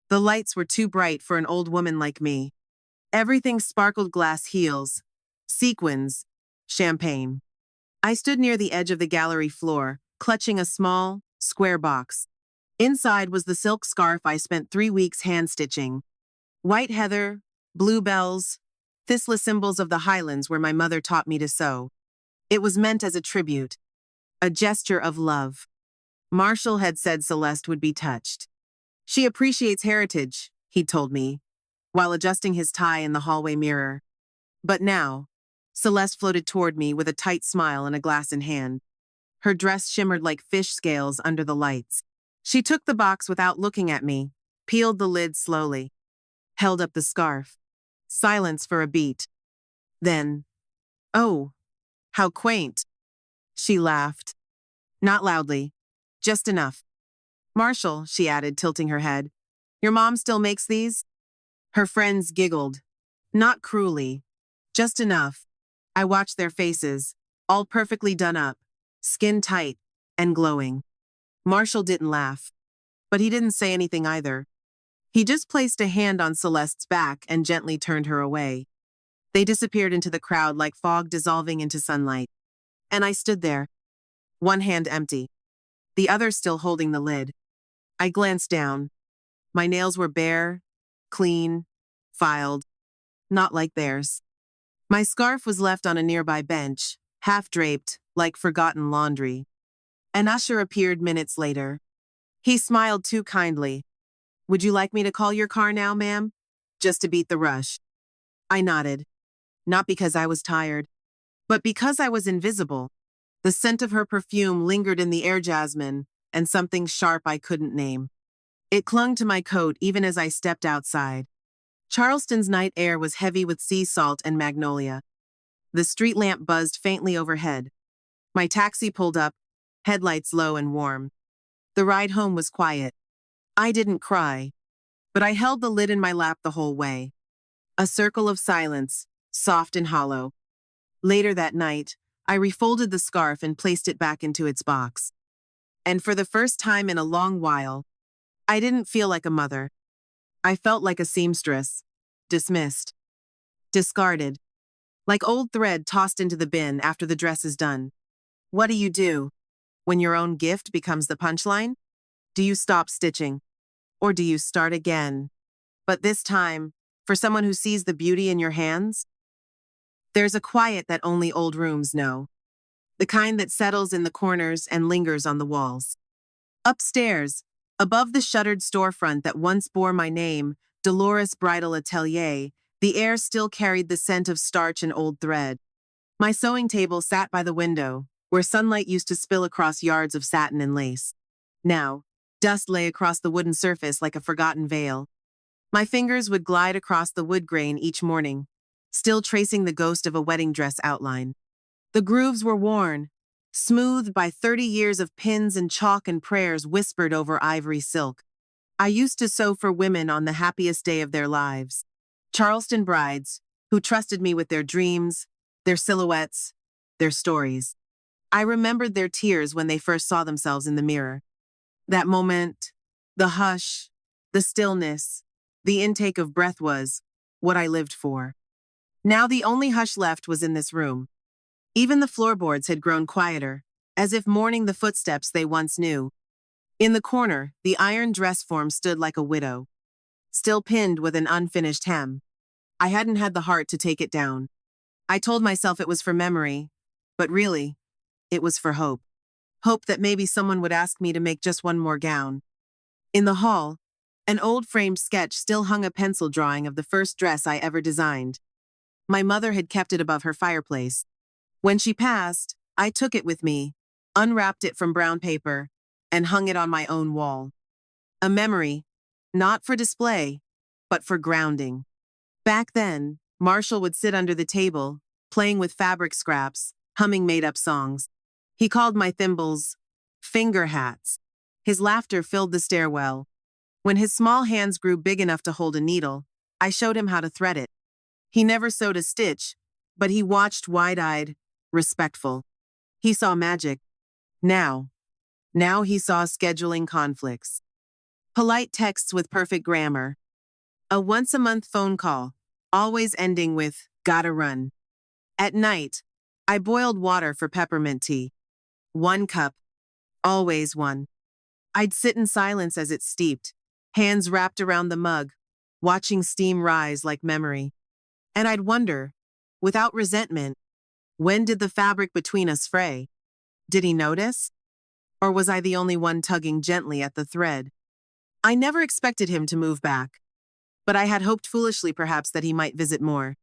The lights were too bright for an old woman like me. Everything sparkled glass heels, sequins, champagne. I stood near the edge of the gallery floor, clutching a small, square box. Inside was the silk scarf I spent 3 weeks hand-stitching. White heather, bluebells, thistle symbols of the highlands where my mother taught me to sew. It was meant as a tribute, a gesture of love. Marshall had said Celeste would be touched. She appreciates heritage, he'd told me, while adjusting his tie in the hallway mirror. But now, Celeste floated toward me with a tight smile and a glass in hand. Her dress shimmered like fish scales under the lights. She took the box without looking at me, peeled the lid slowly, held up the scarf. Silence for a beat. Then, "Oh, how quaint." She laughed. Not loudly, just enough. "Marshall," she added, tilting her head, "your mom still makes these?" Her friends giggled. Not cruelly, just enough. I watched their faces, all perfectly done up, skin tight and glowing. Marshall didn't laugh, but he didn't say anything either. He just placed a hand on Celeste's back and gently turned her away. They disappeared into the crowd like fog dissolving into sunlight. And I stood there, one hand empty, the other still holding the lid. I glanced down. My nails were bare, clean, filed, not like theirs. My scarf was left on a nearby bench, half draped, like forgotten laundry. An usher appeared minutes later. He smiled too kindly. "Would you like me to call your car now, ma'am? Just to beat the rush." I nodded. Not because I was tired, but because I was invisible. The scent of her perfume lingered in the air jasmine and something sharp I couldn't name. It clung to my coat even as I stepped outside. Charleston's night air was heavy with sea salt and magnolia. The street lamp buzzed faintly overhead. My taxi pulled up, headlights low and warm. The ride home was quiet. I didn't cry, but I held the lid in my lap the whole way. A circle of silence, soft and hollow. Later that night, I refolded the scarf and placed it back into its box. And for the first time in a long while, I didn't feel like a mother. I felt like a seamstress, dismissed, discarded, like old thread tossed into the bin after the dress is done. What do you do when your own gift becomes the punchline? Do you stop stitching? Or do you start again? But this time, for someone who sees the beauty in your hands? There's a quiet that only old rooms know. The kind that settles in the corners and lingers on the walls. Upstairs, above the shuttered storefront that once bore my name, Dolores Bridal Atelier, the air still carried the scent of starch and old thread. My sewing table sat by the window, where sunlight used to spill across yards of satin and lace. Now, dust lay across the wooden surface like a forgotten veil. My fingers would glide across the wood grain each morning, still tracing the ghost of a wedding dress outline. The grooves were worn, smoothed by 30 years of pins and chalk and prayers whispered over ivory silk. I used to sew for women on the happiest day of their lives. Charleston brides, who trusted me with their dreams, their silhouettes, their stories. I remembered their tears when they first saw themselves in the mirror. That moment, the hush, the stillness, the intake of breath was what I lived for. Now the only hush left was in this room. Even the floorboards had grown quieter, as if mourning the footsteps they once knew. In the corner, the iron dress form stood like a widow, still pinned with an unfinished hem. I hadn't had the heart to take it down. I told myself it was for memory, but really, it was for hope. Hope that maybe someone would ask me to make just one more gown. In the hall, an old framed sketch still hung a pencil drawing of the first dress I ever designed. My mother had kept it above her fireplace. When she passed, I took it with me, unwrapped it from brown paper, and hung it on my own wall. A memory, not for display, but for grounding. Back then, Marshall would sit under the table, playing with fabric scraps, humming made-up songs. He called my thimbles finger hats. His laughter filled the stairwell. When his small hands grew big enough to hold a needle, I showed him how to thread it. He never sewed a stitch, but he watched wide-eyed, respectful. He saw magic. Now he saw scheduling conflicts. Polite texts with perfect grammar. A once-a-month phone call, always ending with, "Gotta run." At night, I boiled water for peppermint tea. 1 cup, always one. I'd sit in silence as it steeped, hands wrapped around the mug, watching steam rise like memory. And I'd wonder, without resentment, when did the fabric between us fray? Did he notice? Or was I the only one tugging gently at the thread? I never expected him to move back, but I had hoped foolishly perhaps that he might visit more.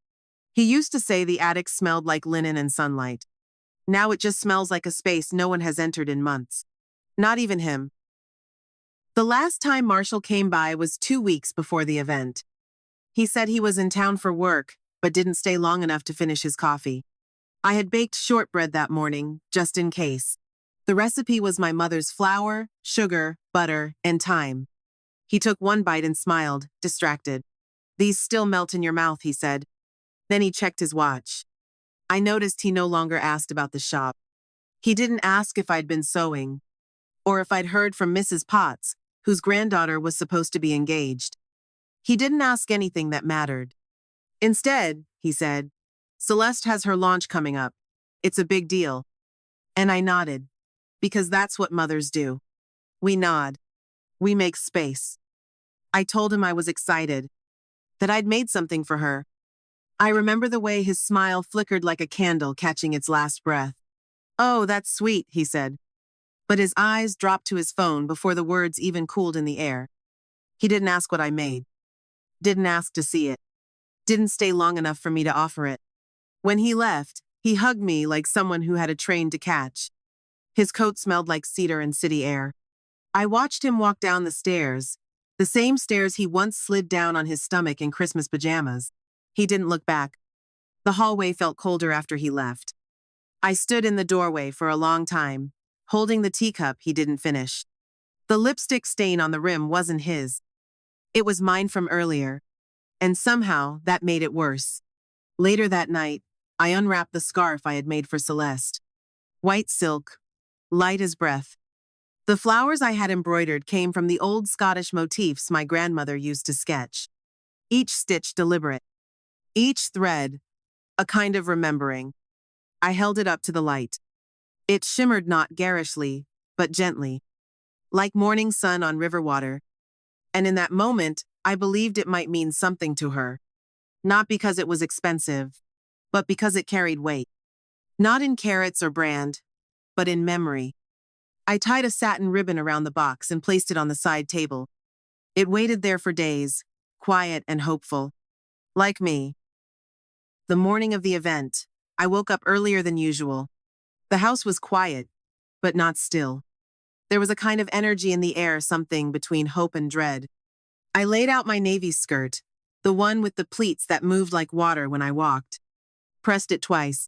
He used to say the attic smelled like linen and sunlight. Now it just smells like a space no one has entered in months. Not even him. The last time Marshall came by was 2 weeks before the event. He said he was in town for work, but didn't stay long enough to finish his coffee. I had baked shortbread that morning, just in case. The recipe was my mother's flour, sugar, butter, and thyme. He took one bite and smiled, distracted. "These still melt in your mouth," he said. Then he checked his watch. I noticed he no longer asked about the shop. He didn't ask if I'd been sewing, or if I'd heard from Mrs. Potts, whose granddaughter was supposed to be engaged. He didn't ask anything that mattered. Instead, he said, "Celeste has her launch coming up. It's a big deal." And I nodded, because that's what mothers do. We nod. We make space. I told him I was excited, that I'd made something for her. I remember the way his smile flickered like a candle catching its last breath. "Oh, that's sweet," he said. But his eyes dropped to his phone before the words even cooled in the air. He didn't ask what I made. Didn't ask to see it. Didn't stay long enough for me to offer it. When he left, he hugged me like someone who had a train to catch. His coat smelled like cedar and city air. I watched him walk down the same stairs he once slid down on his stomach in Christmas pajamas. He didn't look back. The hallway felt colder after he left. I stood in the doorway for a long time, holding the teacup he didn't finish. The lipstick stain on the rim wasn't his. It was mine from earlier, and somehow that made it worse. Later that night, I unwrapped the scarf I had made for Celeste. White silk, light as breath. The flowers I had embroidered came from the old Scottish motifs my grandmother used to sketch. Each stitch deliberate. Each thread, a kind of remembering. I held it up to the light. It shimmered not garishly, but gently, like morning sun on river water. And in that moment, I believed it might mean something to her. Not because it was expensive, but because it carried weight. Not in carats or brand, but in memory. I tied a satin ribbon around the box and placed it on the side table. It waited there for days, quiet and hopeful. Like me. The morning of the event, I woke up earlier than usual. The house was quiet, but not still. There was a kind of energy in the air, something between hope and dread. I laid out my navy skirt, the one with the pleats that moved like water when I walked. Pressed it twice.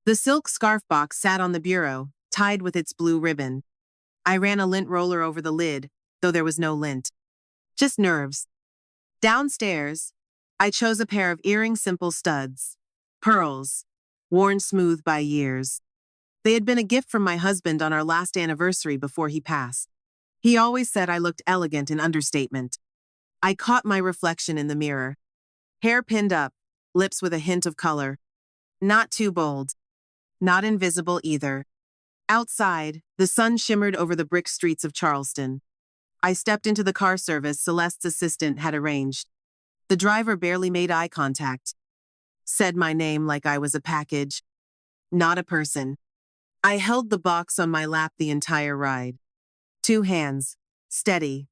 The silk scarf box sat on the bureau, tied with its blue ribbon. I ran a lint roller over the lid, though there was no lint. Just nerves. Downstairs, I chose a pair of earring simple studs. Pearls, worn smooth by years. They had been a gift from my husband on our last anniversary before he passed. He always said I looked elegant in understatement. I caught my reflection in the mirror. Hair pinned up, lips with a hint of color. Not too bold. Not invisible either. Outside, the sun shimmered over the brick streets of Charleston. I stepped into the car service Celeste's assistant had arranged. The driver barely made eye contact. Said my name like I was a package. Not a person. I held the box on my lap the entire ride. 2 hands, steady,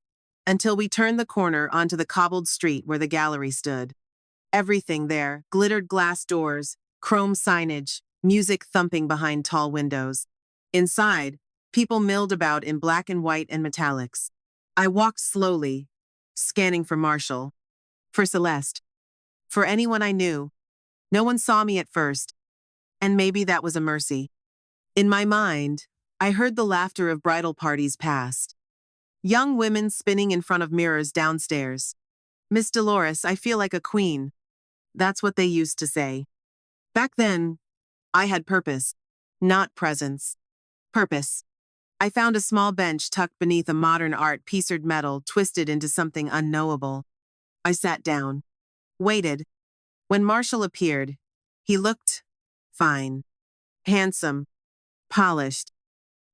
until we turned the corner onto the cobbled street where the gallery stood. Everything there, glittered glass doors, chrome signage, music thumping behind tall windows. Inside, people milled about in black and white and metallics. I walked slowly, scanning for Marshall, for Celeste, for anyone I knew. No one saw me at first, and maybe that was a mercy. In my mind, I heard the laughter of bridal parties past. Young women spinning in front of mirrors downstairs. "Miss Dolores, I feel like a queen." That's what they used to say. Back then, I had purpose, not presence. Purpose. I found a small bench tucked beneath a modern art piecered metal twisted into something unknowable. I sat down, waited. When Marshall appeared, he looked fine, handsome, polished,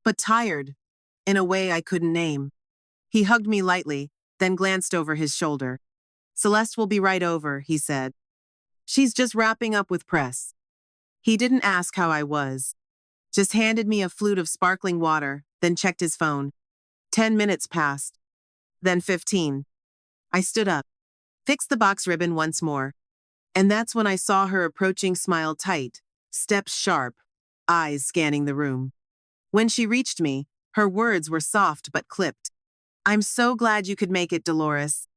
but tired, in a way I couldn't name. He hugged me lightly, then glanced over his shoulder. "Celeste will be right over," he said. "She's just wrapping up with press." He didn't ask how I was, just handed me a flute of sparkling water, then checked his phone. 10 minutes passed, then 15. I stood up, fixed the box ribbon once more, and that's when I saw her approaching, smile tight, steps sharp, eyes scanning the room. When she reached me, her words were soft but clipped. "I'm so glad you could make it, Dolores."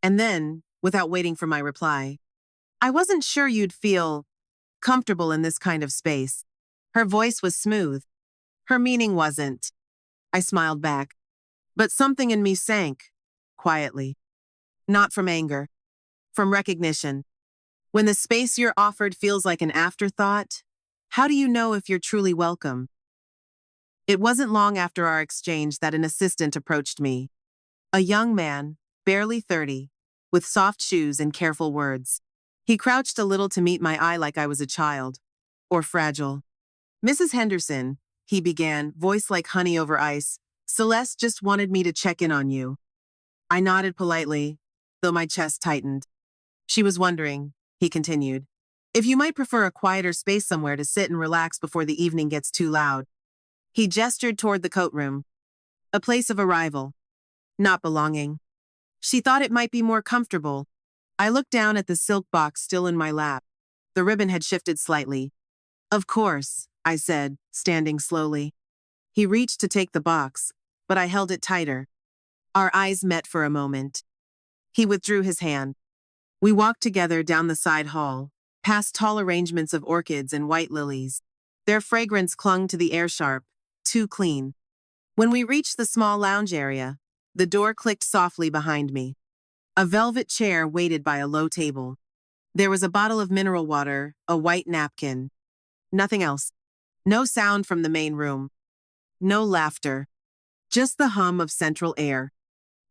And then, without waiting for my reply, "I wasn't sure you'd feel comfortable in this kind of space." Her voice was smooth. Her meaning wasn't. I smiled back. But something in me sank, quietly. Not from anger, from recognition. When the space you're offered feels like an afterthought, how do you know if you're truly welcome? It wasn't long after our exchange that an assistant approached me. A young man, barely 30, with soft shoes and careful words. He crouched a little to meet my eye like I was a child. Or fragile. "Mrs. Henderson," he began, voice like honey over ice, "Celeste just wanted me to check in on you." I nodded politely, though my chest tightened. "She was wondering," he continued, "if you might prefer a quieter space somewhere to sit and relax before the evening gets too loud." He gestured toward the coat room. A place of arrival, not belonging. She thought it might be more comfortable. I looked down at the silk box still in my lap. The ribbon had shifted slightly. "Of course," I said, standing slowly. He reached to take the box, but I held it tighter. Our eyes met for a moment. He withdrew his hand. We walked together down the side hall, past tall arrangements of orchids and white lilies. Their fragrance clung to the air sharp, too clean. When we reached the small lounge area, the door clicked softly behind me. A velvet chair waited by a low table. There was a bottle of mineral water, a white napkin. Nothing else. No sound from the main room. No laughter. Just the hum of central air.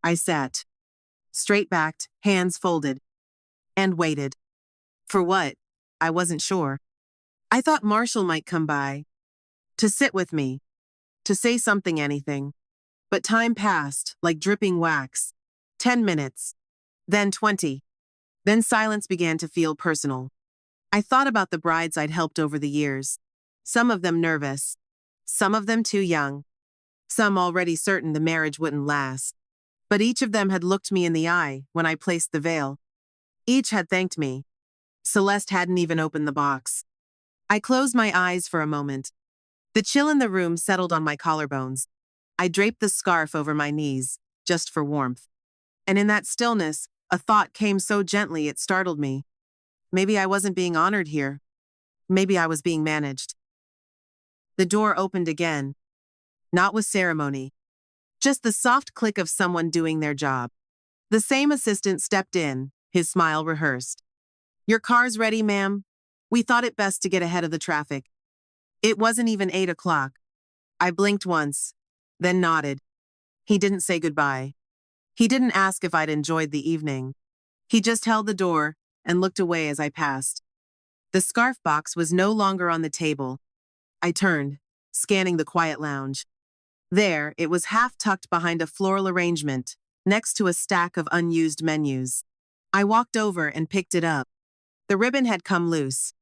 I sat, straight-backed, hands folded, and waited. For what? I wasn't sure. I thought Marshall might come by, to sit with me, to say something, anything. But time passed, like dripping wax. 10 minutes. Then 20. Then silence began to feel personal. I thought about the brides I'd helped over the years. Some of them nervous. Some of them too young. Some already certain the marriage wouldn't last. But each of them had looked me in the eye when I placed the veil. Each had thanked me. Celeste hadn't even opened the box. I closed my eyes for a moment. The chill in the room settled on my collarbones. I draped the scarf over my knees, just for warmth. And in that stillness, a thought came so gently it startled me. Maybe I wasn't being honored here. Maybe I was being managed. The door opened again. Not with ceremony. Just the soft click of someone doing their job. The same assistant stepped in, his smile rehearsed. "Your car's ready, ma'am. We thought it best to get ahead of the traffic." It wasn't even 8 o'clock. I blinked once, then nodded. He didn't say goodbye. He didn't ask if I'd enjoyed the evening. He just held the door and looked away as I passed. The scarf box was no longer on the table. I turned, scanning the quiet lounge. There, it was half tucked behind a floral arrangement, next to a stack of unused menus. I walked over and picked it up. The ribbon had come loose.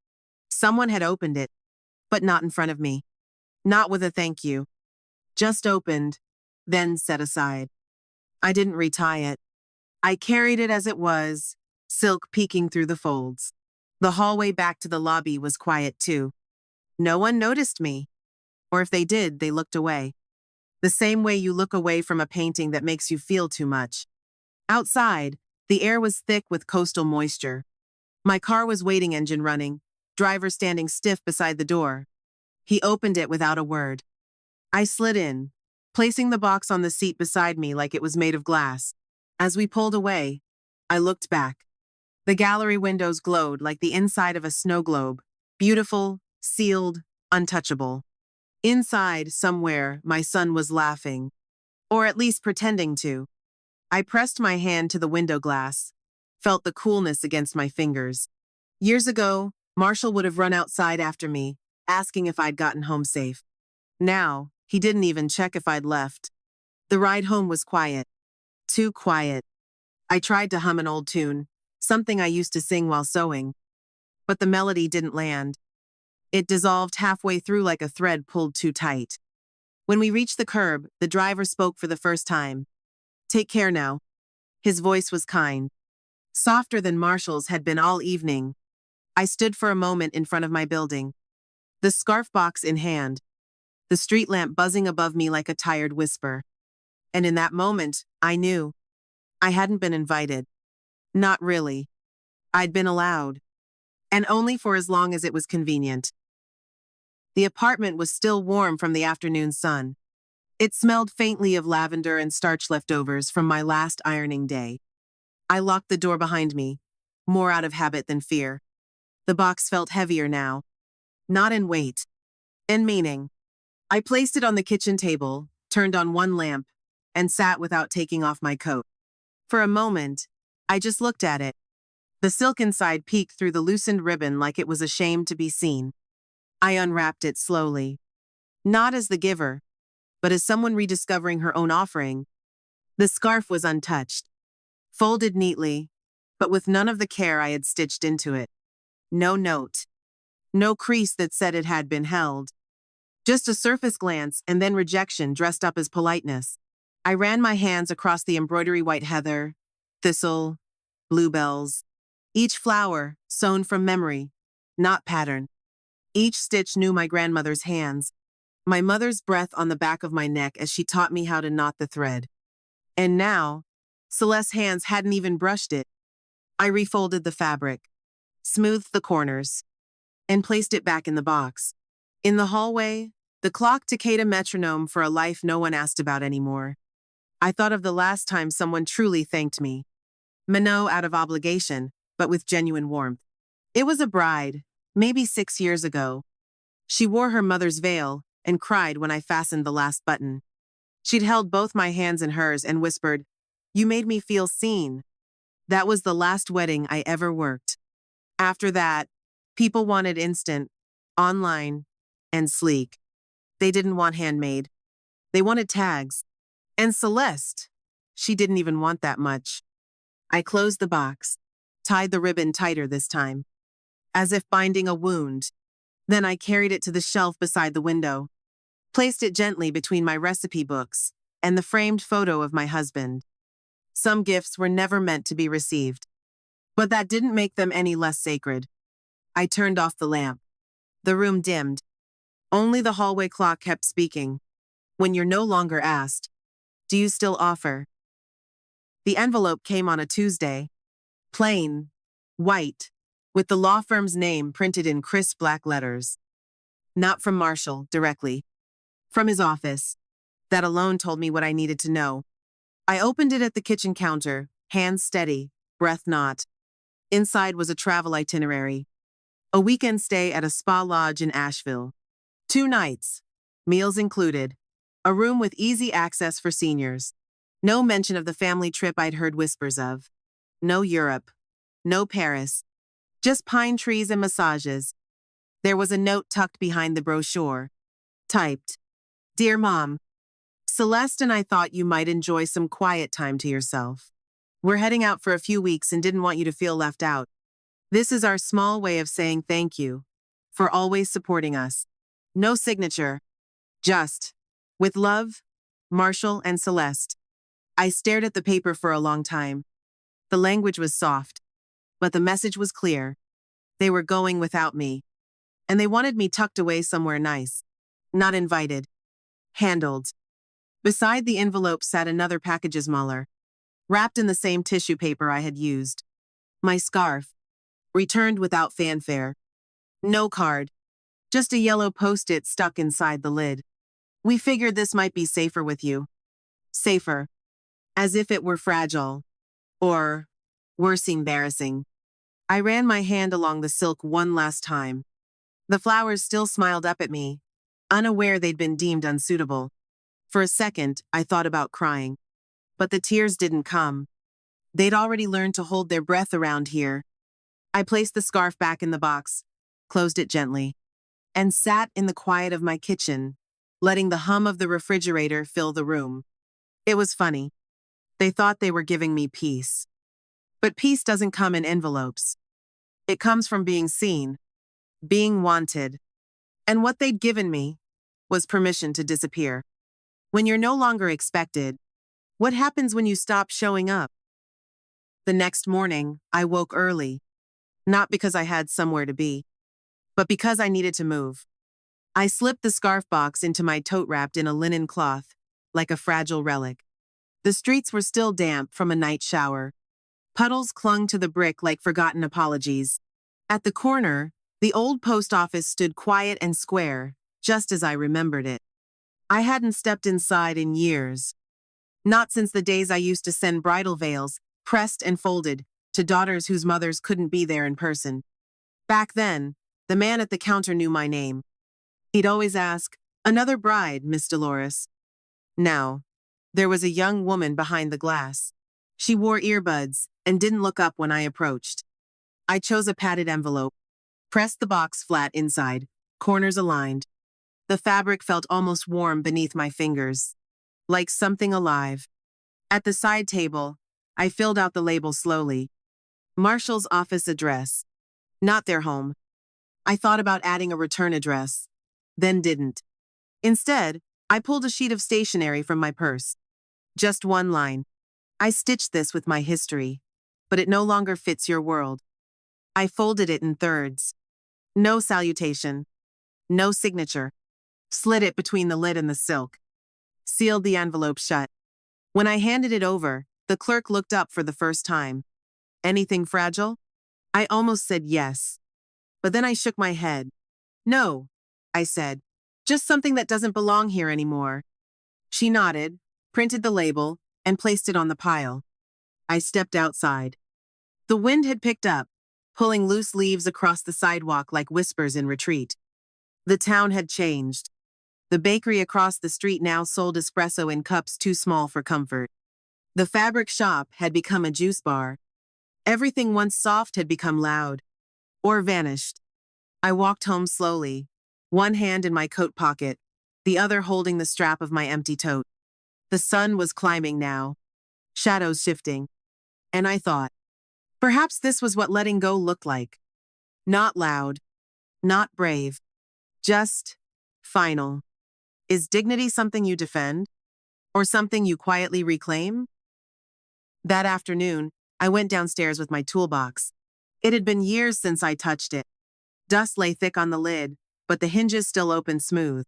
Someone had opened it, but not in front of me. Not with a thank you. Just opened, then set aside. I didn't retie it. I carried it as it was, silk peeking through the folds. The hallway back to the lobby was quiet too. No one noticed me. Or if they did, they looked away. The same way you look away from a painting that makes you feel too much. Outside, the air was thick with coastal moisture. My car was waiting, engine running, driver standing stiff beside the door. He opened it without a word. I slid in, placing the box on the seat beside me like it was made of glass. As we pulled away, I looked back. The gallery windows glowed like the inside of a snow globe, beautiful, sealed, untouchable. Inside, somewhere, my son was laughing, or at least pretending to. I pressed my hand to the window glass, felt the coolness against my fingers. Years ago, Marshall would have run outside after me, asking if I'd gotten home safe. Now, he didn't even check if I'd left. The ride home was quiet. Too quiet. I tried to hum an old tune, something I used to sing while sewing, but the melody didn't land. It dissolved halfway through like a thread pulled too tight. When we reached the curb, the driver spoke for the first time. "Take care now." His voice was kind, softer than Marshall's had been all evening. I stood for a moment in front of my building, the scarf box in hand, the street lamp buzzing above me like a tired whisper. And in that moment, I knew I hadn't been invited. Not really. I'd been allowed, and only for as long as it was convenient. The apartment was still warm from the afternoon sun. It smelled faintly of lavender and starch leftovers from my last ironing day. I locked the door behind me, more out of habit than fear. The box felt heavier now, not in weight, in meaning. I placed it on the kitchen table, turned on one lamp, and sat without taking off my coat. For a moment, I just looked at it. The silk inside peeked through the loosened ribbon like it was ashamed to be seen. I unwrapped it slowly. Not as the giver, but as someone rediscovering her own offering. The scarf was untouched, folded neatly, but with none of the care I had stitched into it. No note. No crease that said it had been held. Just a surface glance and then rejection dressed up as politeness. I ran my hands across the embroidery white heather, thistle, bluebells. Each flower sewn from memory, not pattern. Each stitch knew my grandmother's hands, my mother's breath on the back of my neck as she taught me how to knot the thread. And now, Celeste's hands hadn't even brushed it. I refolded the fabric, smoothed the corners, and placed it back in the box. In the hallway, the clock ticked a metronome for a life no one asked about anymore. I thought of the last time someone truly thanked me. Minot out of obligation, but with genuine warmth. It was a bride, maybe 6 years ago. She wore her mother's veil and cried when I fastened the last button. She'd held both my hands in hers and whispered, "You made me feel seen." That was the last wedding I ever worked. After that, people wanted instant, online, and sleek. They didn't want handmade. They wanted tags. And Celeste, she didn't even want that much. I closed the box, tied the ribbon tighter this time, as if binding a wound. Then I carried it to the shelf beside the window, placed it gently between my recipe books and the framed photo of my husband. Some gifts were never meant to be received, but that didn't make them any less sacred. I turned off the lamp. The room dimmed. Only the hallway clock kept speaking. When you're no longer asked, do you still offer? The envelope came on a Tuesday. Plain, white, with the law firm's name printed in crisp black letters. Not from Marshall, directly. From his office. That alone told me what I needed to know. I opened it at the kitchen counter, hands steady, breath not. Inside was a travel itinerary. A weekend stay at a spa lodge in Asheville. 2 nights, meals included. A room with easy access for seniors. No mention of the family trip I'd heard whispers of. No Europe. No Paris. Just pine trees and massages. There was a note tucked behind the brochure. Typed, "Dear Mom, Celeste and I thought you might enjoy some quiet time to yourself. We're heading out for a few weeks and didn't want you to feel left out. This is our small way of saying thank you for always supporting us." No signature. Just, "With love, Marshall and Celeste." I stared at the paper for a long time. The language was soft, but the message was clear. They were going without me, and they wanted me tucked away somewhere nice. Not invited. Handled. Beside the envelope sat another package smaller, wrapped in the same tissue paper I had used. My scarf. Returned without fanfare. No card. Just a yellow post-it stuck inside the lid. "We figured this might be safer with you." Safer. As if it were fragile. Or, worse, embarrassing. I ran my hand along the silk one last time. The flowers still smiled up at me, unaware they'd been deemed unsuitable. For a second, I thought about crying. But the tears didn't come. They'd already learned to hold their breath around here. I placed the scarf back in the box, closed it gently, and sat in the quiet of my kitchen, letting the hum of the refrigerator fill the room. It was funny. They thought they were giving me peace. But peace doesn't come in envelopes. It comes from being seen, being wanted. And what they'd given me was permission to disappear. When you're no longer expected, what happens when you stop showing up? The next morning, I woke early, not because I had somewhere to be, but because I needed to move. I slipped the scarf box into my tote wrapped in a linen cloth, like a fragile relic. The streets were still damp from a night shower. Puddles clung to the brick like forgotten apologies. At the corner, the old post office stood quiet and square, just as I remembered it. I hadn't stepped inside in years. Not since the days I used to send bridal veils, pressed and folded, to daughters whose mothers couldn't be there in person. Back then, the man at the counter knew my name. He'd always ask, "Another bride, Miss Dolores." Now, there was a young woman behind the glass. She wore earbuds and didn't look up when I approached. I chose a padded envelope, pressed the box flat inside, corners aligned. The fabric felt almost warm beneath my fingers, like something alive. At the side table, I filled out the label slowly. Marshall's office address. Not their home. I thought about adding a return address, then didn't. Instead, I pulled a sheet of stationery from my purse. Just one line. "I stitched this with my history, but it no longer fits your world." I folded it in thirds. No salutation. No signature. Slid it between the lid and the silk. Sealed the envelope shut. When I handed it over, the clerk looked up for the first time. "Anything fragile?" I almost said yes. But then I shook my head. "No," I said. "Just something that doesn't belong here anymore." She nodded, printed the label, and placed it on the pile. I stepped outside. The wind had picked up, pulling loose leaves across the sidewalk like whispers in retreat. The town had changed. The bakery across the street now sold espresso in cups too small for comfort. The fabric shop had become a juice bar. Everything once soft had become loud. Or vanished. I walked home slowly, one hand in my coat pocket, the other holding the strap of my empty tote. The sun was climbing now, shadows shifting. And I thought, perhaps this was what letting go looked like. Not loud, not brave, just final. Is dignity something you defend? Or something you quietly reclaim? That afternoon, I went downstairs with my toolbox. It had been years since I touched it. Dust lay thick on the lid, but the hinges still opened smooth.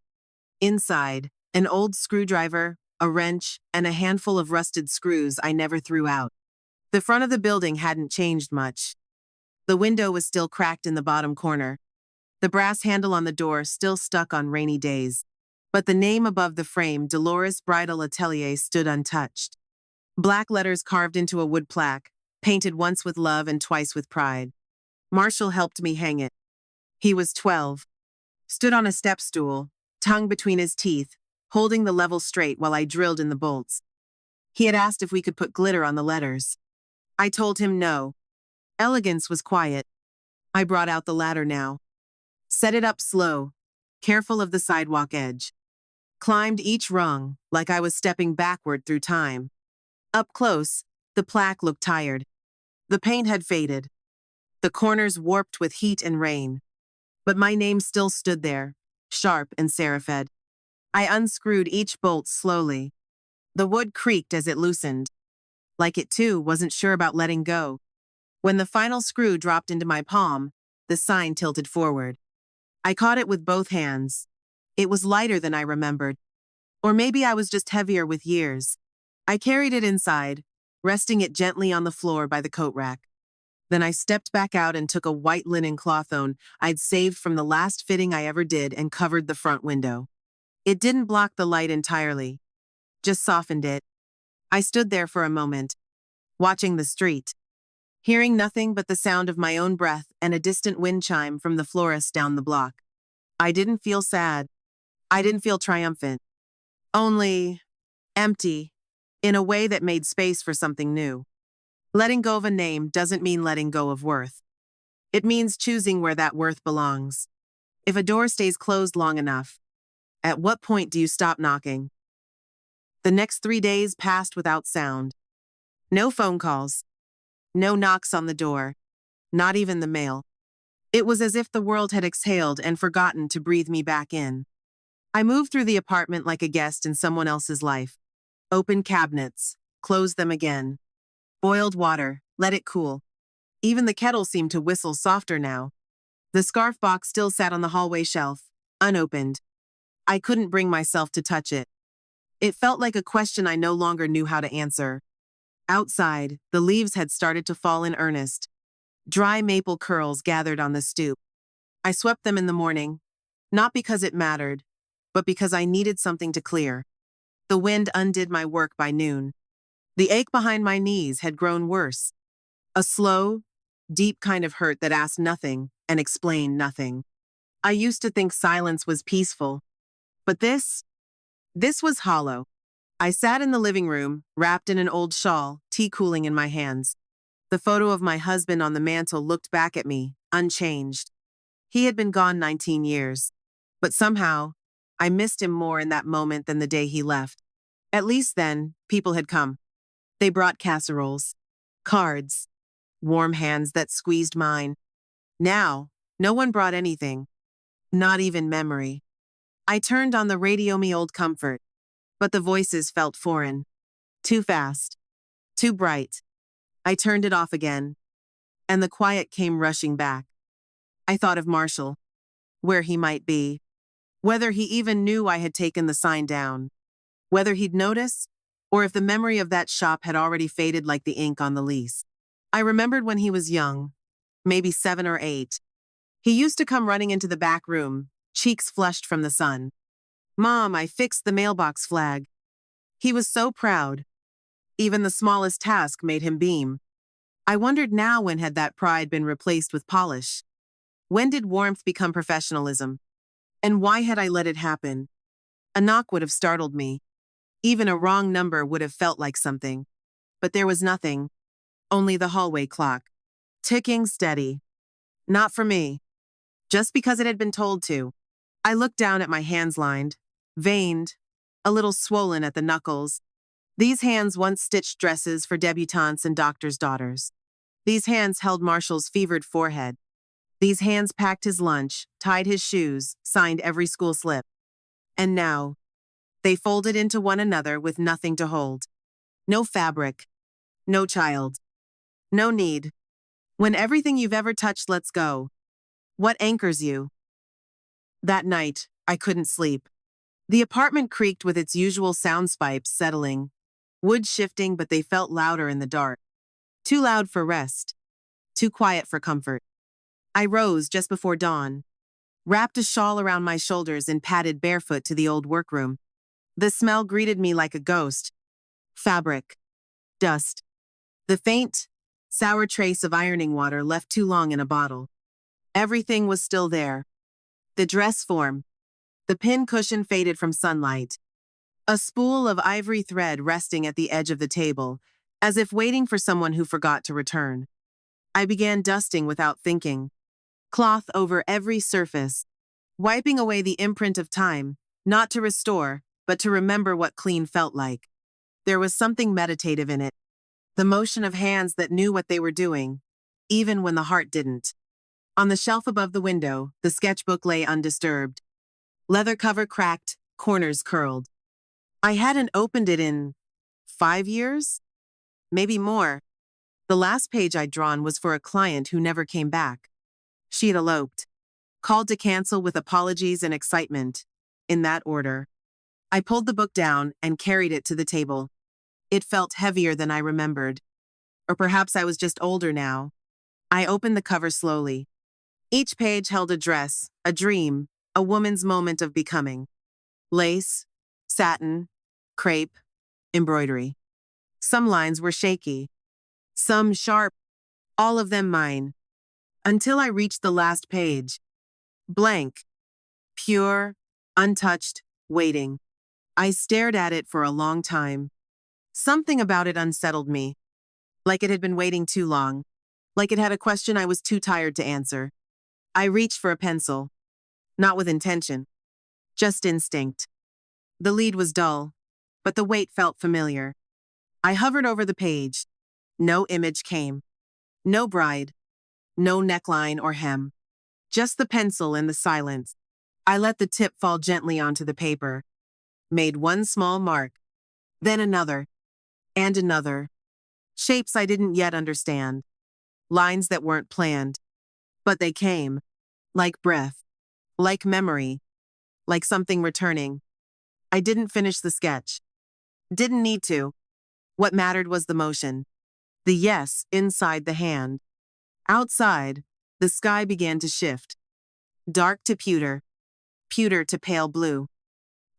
Inside, an old screwdriver, a wrench, and a handful of rusted screws I never threw out. The front of the building hadn't changed much. The window was still cracked in the bottom corner. The brass handle on the door still stuck on rainy days. But the name above the frame, Dolores Bridal Atelier, stood untouched. Black letters carved into a wood plaque, painted once with love and twice with pride. Marshall helped me hang it. He was 12. Stood on a step stool, tongue between his teeth, holding the level straight while I drilled in the bolts. He had asked if we could put glitter on the letters. I told him no. Elegance was quiet. I brought out the ladder now. Set it up slow, careful of the sidewalk edge. Climbed each rung like I was stepping backward through time. Up close, the plaque looked tired. The paint had faded. The corners warped with heat and rain. But my name still stood there, sharp and serifed. I unscrewed each bolt slowly. The wood creaked as it loosened. Like it too wasn't sure about letting go. When the final screw dropped into my palm, the sign tilted forward. I caught it with both hands. It was lighter than I remembered. Or maybe I was just heavier with years. I carried it inside, resting it gently on the floor by the coat rack. Then I stepped back out and took a white linen clothone I'd saved from the last fitting I ever did and covered the front window. It didn't block the light entirely, just softened it. I stood there for a moment, watching the street, hearing nothing but the sound of my own breath and a distant wind chime from the florist down the block. I didn't feel sad. I didn't feel triumphant, only empty, in a way that made space for something new. Letting go of a name doesn't mean letting go of worth. It means choosing where that worth belongs. If a door stays closed long enough, at what point do you stop knocking? The next 3 days passed without sound. No phone calls, no knocks on the door, not even the mail. It was as if the world had exhaled and forgotten to breathe me back in. I moved through the apartment like a guest in someone else's life. Opened cabinets, closed them again. Boiled water, let it cool. Even the kettle seemed to whistle softer now. The scarf box still sat on the hallway shelf, unopened. I couldn't bring myself to touch it. It felt like a question I no longer knew how to answer. Outside, the leaves had started to fall in earnest. Dry maple curls gathered on the stoop. I swept them in the morning, not because it mattered, but because I needed something to clear. The wind undid my work by noon. The ache behind my knees had grown worse. A slow, deep kind of hurt that asked nothing and explained nothing. I used to think silence was peaceful, but this was hollow. I sat in the living room, wrapped in an old shawl, tea cooling in my hands. The photo of my husband on the mantel looked back at me, unchanged. He had been gone 19 years, but somehow, I missed him more in that moment than the day he left. At least then, people had come. They brought casseroles, cards, warm hands that squeezed mine. Now, no one brought anything, not even memory. I turned on the radio me old comfort, but the voices felt foreign. Too fast, too bright. I turned it off again, and the quiet came rushing back. I thought of Marshall, where he might be, whether he even knew I had taken the sign down, whether he'd notice, or if the memory of that shop had already faded like the ink on the lease. I remembered when he was young, maybe 7 or 8. He used to come running into the back room, cheeks flushed from the sun. "Mom, I fixed the mailbox flag." He was so proud. Even the smallest task made him beam. I wondered now, when had that pride been replaced with polish? When did warmth become professionalism? And why had I let it happen? A knock would have startled me. Even a wrong number would have felt like something. But there was nothing. Only the hallway clock. Ticking steady. Not for me. Just because it had been told to. I looked down at my hands, lined, veined, a little swollen at the knuckles. These hands once stitched dresses for debutantes and doctors' daughters. These hands held Marshall's fevered forehead. These hands packed his lunch, tied his shoes, signed every school slip. And now, they folded into one another with nothing to hold. No fabric. No child. No need. When everything you've ever touched lets go, what anchors you? That night, I couldn't sleep. The apartment creaked with its usual sound spikes settling. Wood shifting, but they felt louder in the dark. Too loud for rest. Too quiet for comfort. I rose just before dawn, wrapped a shawl around my shoulders and padded barefoot to the old workroom. The smell greeted me like a ghost. Fabric. Dust. The faint, sour trace of ironing water left too long in a bottle. Everything was still there. The dress form. The pin cushion faded from sunlight. A spool of ivory thread resting at the edge of the table, as if waiting for someone who forgot to return. I began dusting without thinking. Cloth over every surface, wiping away the imprint of time, not to restore, but to remember what clean felt like. There was something meditative in it. The motion of hands that knew what they were doing, even when the heart didn't. On the shelf above the window, the sketchbook lay undisturbed. Leather cover cracked, corners curled. I hadn't opened it in 5 years? Maybe more. The last page I'd drawn was for a client who never came back. She had eloped. Called to cancel with apologies and excitement. In that order. I pulled the book down and carried it to the table. It felt heavier than I remembered. Or perhaps I was just older now. I opened the cover slowly. Each page held a dress, a dream, a woman's moment of becoming. Lace, satin, crepe, embroidery. Some lines were shaky. Some sharp. All of them mine. Until I reached the last page. Blank. Pure. untouched, waiting. I stared at it for a long time. Something about it unsettled me, like it had been waiting too long, like it had a question I was too tired to answer. I reached for a pencil, not with intention, just instinct. The lead was dull, but the weight felt familiar. I hovered over the page. No image came. No bride. No neckline or hem. Just the pencil and the silence. I let the tip fall gently onto the paper. Made one small mark. Then another. And another. Shapes I didn't yet understand. Lines that weren't planned. But they came. Like breath. Like memory. Like something returning. I didn't finish the sketch. Didn't need to. What mattered was the motion. The yes inside the hand. Outside, the sky began to shift. Dark to pewter. Pewter to pale blue.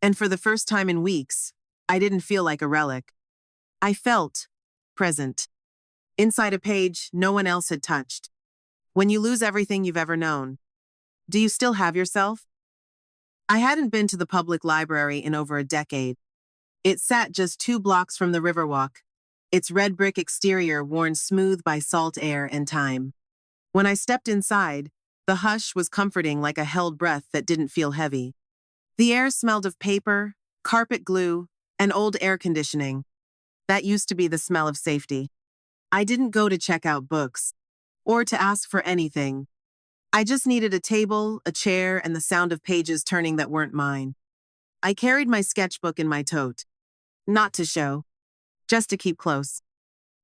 And for the first time in weeks, I didn't feel like a relic. I felt present. Inside a page no one else had touched. When you lose everything you've ever known, do you still have yourself? I hadn't been to the public library in over a decade. It sat just 2 blocks from the Riverwalk, its red brick exterior worn smooth by salt air and time. When I stepped inside, the hush was comforting, like a held breath that didn't feel heavy. The air smelled of paper, carpet glue, and old air conditioning. That used to be the smell of safety. I didn't go to check out books, or to ask for anything. I just needed a table, a chair, and the sound of pages turning that weren't mine. I carried my sketchbook in my tote. Not to show, just to keep close.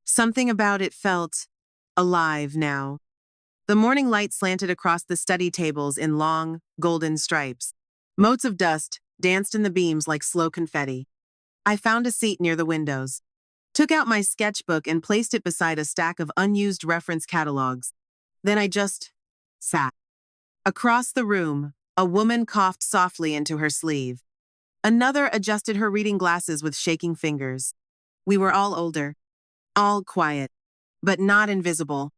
Something about it felt alive now. The morning light slanted across the study tables in long, golden stripes. Motes of dust danced in the beams like slow confetti. I found a seat near the windows, took out my sketchbook and placed it beside a stack of unused reference catalogs. Then I just sat. Across the room, a woman coughed softly into her sleeve. Another adjusted her reading glasses with shaking fingers. We were all older, all quiet, but not invisible.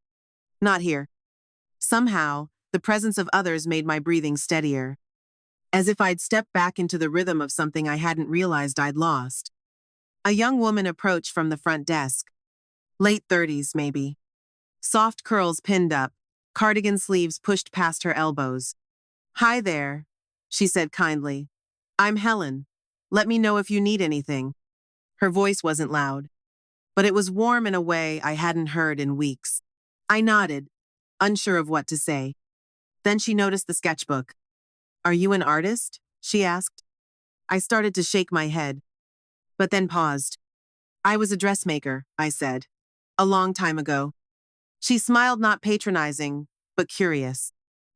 Not here. Somehow, the presence of others made my breathing steadier, as if I'd stepped back into the rhythm of something I hadn't realized I'd lost. A young woman approached from the front desk. Late 30s, maybe. Soft curls pinned up, cardigan sleeves pushed past her elbows. "Hi there," she said kindly. "I'm Helen. Let me know if you need anything." Her voice wasn't loud, but it was warm in a way I hadn't heard in weeks. I nodded, unsure of what to say. Then she noticed the sketchbook. "Are you an artist?" she asked. I started to shake my head, but then paused. "I was a dressmaker," I said. "A long time ago." She smiled, not patronizing, but curious.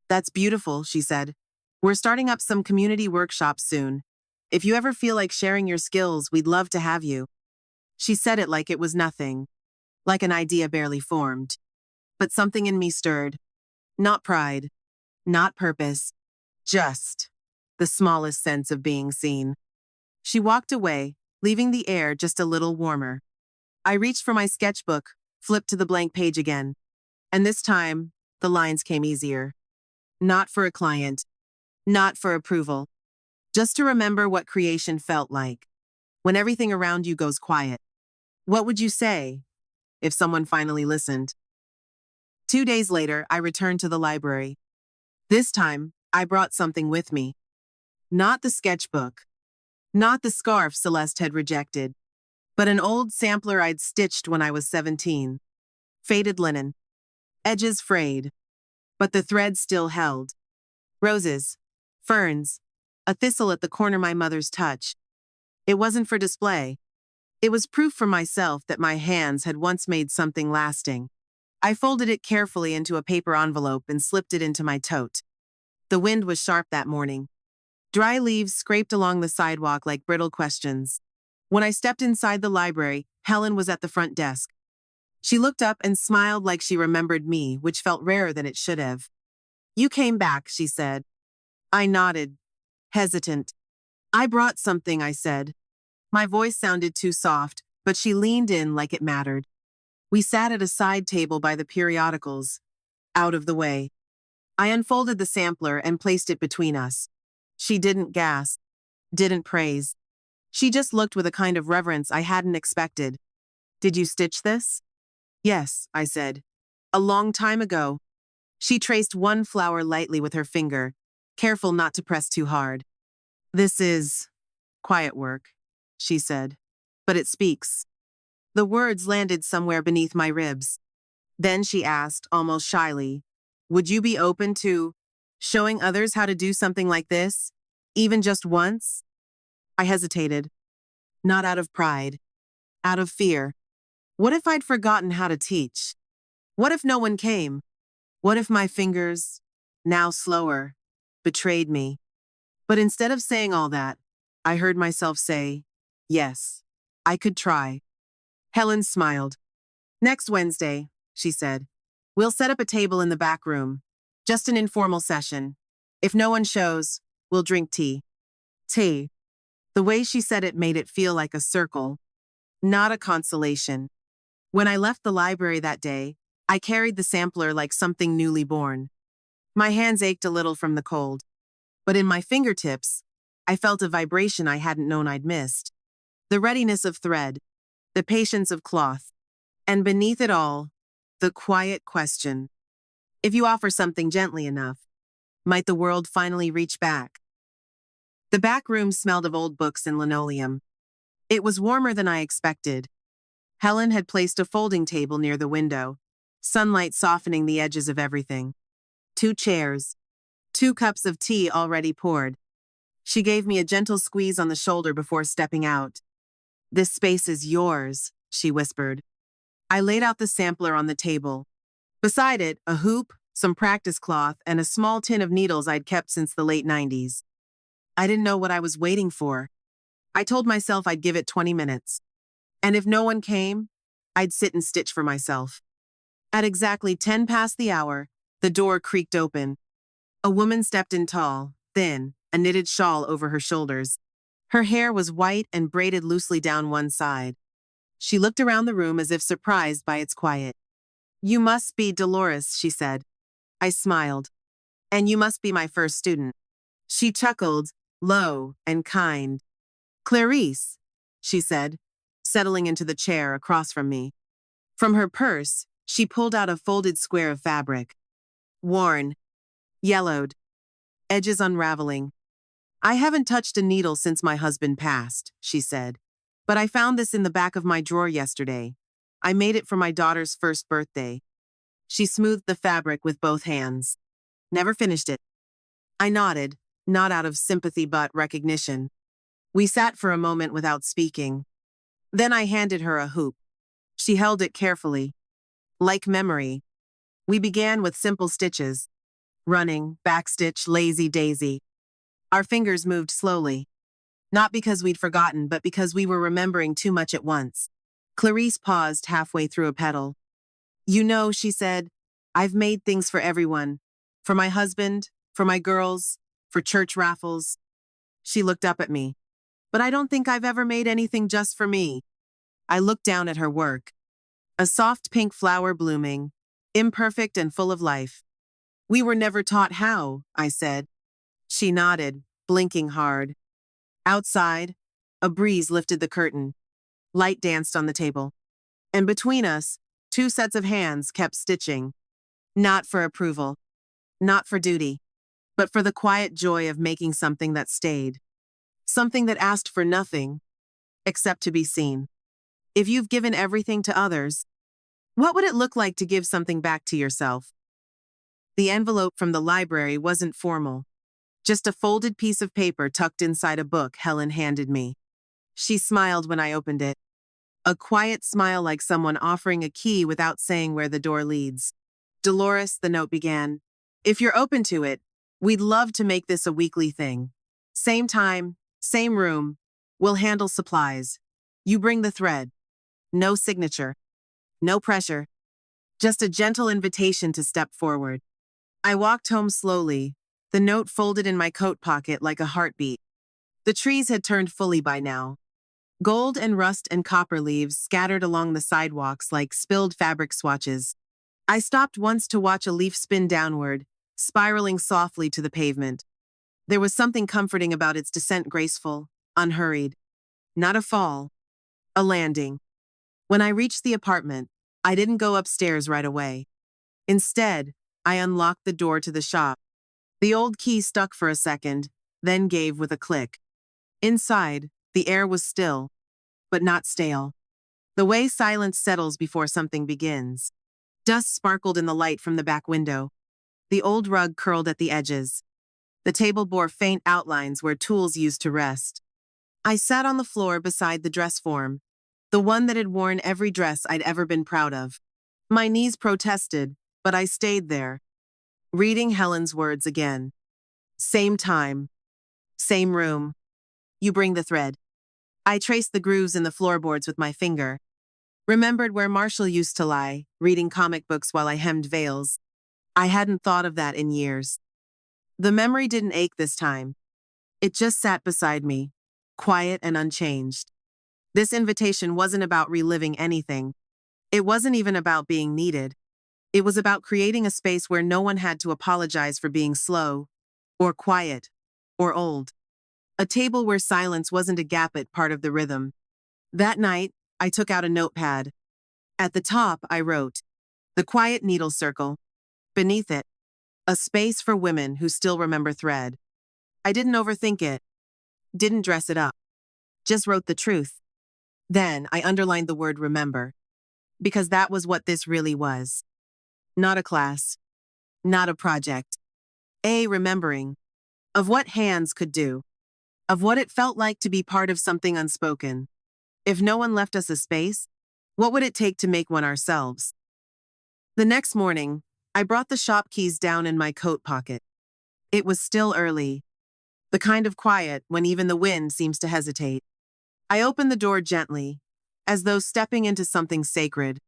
"That's beautiful," she said. "We're starting up some community workshops soon. If you ever feel like sharing your skills, we'd love to have you." She said it like it was nothing, like an idea barely formed. But something in me stirred. Not pride, not purpose, just the smallest sense of being seen. She walked away, leaving the air just a little warmer. I reached for my sketchbook, flipped to the blank page again. And this time, the lines came easier. Not for a client, not for approval. Just to remember what creation felt like, when everything around you goes quiet. What would you say if someone finally listened? 2 days later, I returned to the library. This time, I brought something with me. Not the sketchbook, not the scarf Celeste had rejected, but an old sampler I'd stitched when I was 17. Faded linen, edges frayed, but the thread still held. Roses, ferns, a thistle at the corner my mother's touch. It wasn't for display. It was proof for myself that my hands had once made something lasting. I folded it carefully into a paper envelope and slipped it into my tote. The wind was sharp that morning. Dry leaves scraped along the sidewalk like brittle questions. When I stepped inside the library, Helen was at the front desk. She looked up and smiled like she remembered me, which felt rarer than it should have. "You came back," she said. I nodded, hesitant. "I brought something," I said. My voice sounded too soft, but she leaned in like it mattered. We sat at a side table by the periodicals, out of the way. I unfolded the sampler and placed it between us. She didn't gasp, didn't praise. She just looked with a kind of reverence I hadn't expected. Did you stitch this? Yes, I said. A long time ago. She traced one flower lightly with her finger, careful not to press too hard. This is quiet work, she said. But it speaks. The words landed somewhere beneath my ribs. Then she asked, almost shyly, would you be open to showing others how to do something like this, even just once? I hesitated, not out of pride, out of fear. What if I'd forgotten how to teach? What if no one came? What if my fingers, now slower, betrayed me? But instead of saying all that, I heard myself say, yes, I could try. Helen smiled. Next Wednesday, she said, we'll set up a table in the back room. Just an informal session. If no one shows, we'll drink tea. Tea. The way she said it made it feel like a circle, not a consolation. When I left the library that day, I carried the sampler like something newly born. My hands ached a little from the cold, but in my fingertips, I felt a vibration I hadn't known I'd missed. The readiness of thread, the patience of cloth, and beneath it all, the quiet question. If you offer something gently enough, might the world finally reach back? The back room smelled of old books and linoleum. It was warmer than I expected. Helen had placed a folding table near the window, sunlight softening the edges of everything. 2 chairs, 2 cups of tea already poured. She gave me a gentle squeeze on the shoulder before stepping out. This space is yours, she whispered. I laid out the sampler on the table. Beside it, a hoop, some practice cloth, and a small tin of needles I'd kept since the late 90s. I didn't know what I was waiting for. I told myself I'd give it 20 minutes. And if no one came, I'd sit and stitch for myself. At exactly 10 past the hour, the door creaked open. A woman stepped in tall, thin, a knitted shawl over her shoulders. Her hair was white and braided loosely down one side. She looked around the room as if surprised by its quiet. You must be Dolores, she said. I smiled. And you must be my first student. She chuckled, low and kind. Clarice, she said, settling into the chair across from me. From her purse, she pulled out a folded square of fabric. Worn, yellowed, edges unraveling. I haven't touched a needle since my husband passed, she said. But I found this in the back of my drawer yesterday. I made it for my daughter's first birthday. She smoothed the fabric with both hands. Never finished it. I nodded, not out of sympathy but recognition. We sat for a moment without speaking. Then I handed her a hoop. She held it carefully. Like memory. We began with simple stitches. Running, backstitch, lazy daisy. Our fingers moved slowly. Not because we'd forgotten, but because we were remembering too much at once. Clarice paused halfway through a petal. You know, she said, I've made things for everyone. For my husband, for my girls, for church raffles. She looked up at me. But I don't think I've ever made anything just for me. I looked down at her work. A soft pink flower blooming, imperfect and full of life. We were never taught how, I said. She nodded, blinking hard. Outside, a breeze lifted the curtain. Light danced on the table. And between us, 2 sets of hands kept stitching. Not for approval, not for duty, but for the quiet joy of making something that stayed. Something that asked for nothing, except to be seen. If you've given everything to others, what would it look like to give something back to yourself? The envelope from the library wasn't formal. Just a folded piece of paper tucked inside a book Helen handed me. She smiled when I opened it. A quiet smile like someone offering a key without saying where the door leads. Dolores, the note began. If you're open to it, we'd love to make this a weekly thing. Same time, same room. We'll handle supplies. You bring the thread. No signature. No pressure. Just a gentle invitation to step forward. I walked home slowly, the note folded in my coat pocket like a heartbeat. The trees had turned fully by now. Gold and rust and copper leaves scattered along the sidewalks like spilled fabric swatches. I stopped once to watch a leaf spin downward, spiraling softly to the pavement. There was something comforting about its descent, graceful, unhurried. Not a fall, a landing. When I reached the apartment, I didn't go upstairs right away. Instead, I unlocked the door to the shop. The old key stuck for a second, then gave with a click. Inside, the air was still, but not stale. The way silence settles before something begins. Dust sparkled in the light from the back window. The old rug curled at the edges. The table bore faint outlines where tools used to rest. I sat on the floor beside the dress form, the one that had worn every dress I'd ever been proud of. My knees protested, but I stayed there, reading Helen's words again. Same time, same room. You bring the thread. I traced the grooves in the floorboards with my finger. Remembered where Marshall used to lie, reading comic books while I hemmed veils. I hadn't thought of that in years. The memory didn't ache this time. It just sat beside me, quiet and unchanged. This invitation wasn't about reliving anything. It wasn't even about being needed. It was about creating a space where no one had to apologize for being slow, or quiet, or old. A table where silence wasn't a gap-it part of the rhythm. That night, I took out a notepad. At the top, I wrote, "The Quiet Needle Circle." Beneath it, "A space for women who still remember thread." I didn't overthink it, didn't dress it up, just wrote the truth. Then I underlined the word remember, because that was what this really was. Not a class, not a project. A remembering of what hands could do, of what it felt like to be part of something unspoken. If no one left us a space, what would it take to make one ourselves? The next morning, I brought the shop keys down in my coat pocket. It was still early, the kind of quiet when even the wind seems to hesitate. I opened the door gently, as though stepping into something sacred.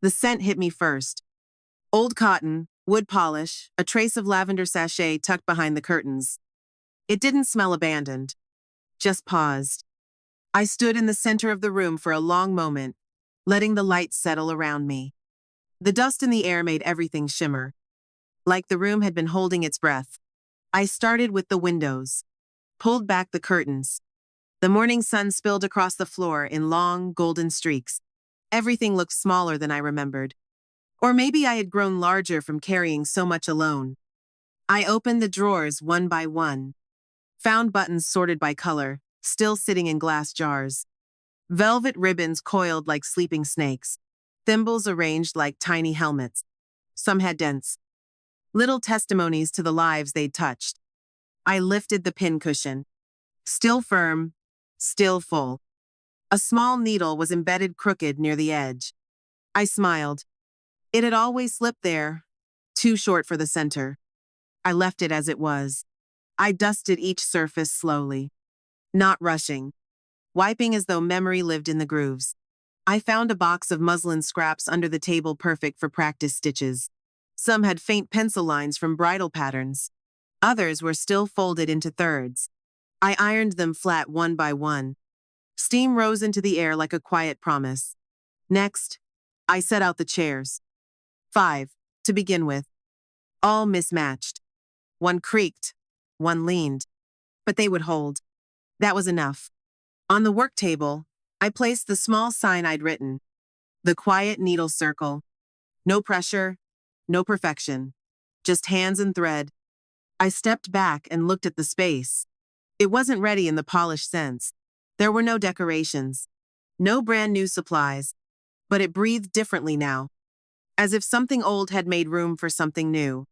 The scent hit me first. Old cotton, wood polish, a trace of lavender sachet tucked behind the curtains. It didn't smell abandoned, just paused. I stood in the center of the room for a long moment, letting the light settle around me. The dust in the air made everything shimmer, like the room had been holding its breath. I started with the windows, pulled back the curtains. The morning sun spilled across the floor in long, golden streaks. Everything looked smaller than I remembered. Or maybe I had grown larger from carrying so much alone. I opened the drawers one by one, found buttons sorted by color, still sitting in glass jars. Velvet ribbons coiled like sleeping snakes. Thimbles arranged like tiny helmets. Some had dents. Little testimonies to the lives they'd touched. I lifted the pincushion. Still firm, still full. A small needle was embedded crooked near the edge. I smiled. It had always slipped there, too short for the center. I left it as it was. I dusted each surface slowly, not rushing, wiping as though memory lived in the grooves. I found a box of muslin scraps under the table perfect for practice stitches. Some had faint pencil lines from bridal patterns. Others were still folded into thirds. I ironed them flat one by one. Steam rose into the air like a quiet promise. Next, I set out the chairs. 5, to begin with. All mismatched. One creaked, one leaned. But they would hold. That was enough. On the work table, I placed the small sign I'd written. The Quiet Needle Circle. No pressure, no perfection. Just hands and thread. I stepped back and looked at the space. It wasn't ready in the polished sense. There were no decorations, no brand new supplies, but it breathed differently now, as if something old had made room for something new.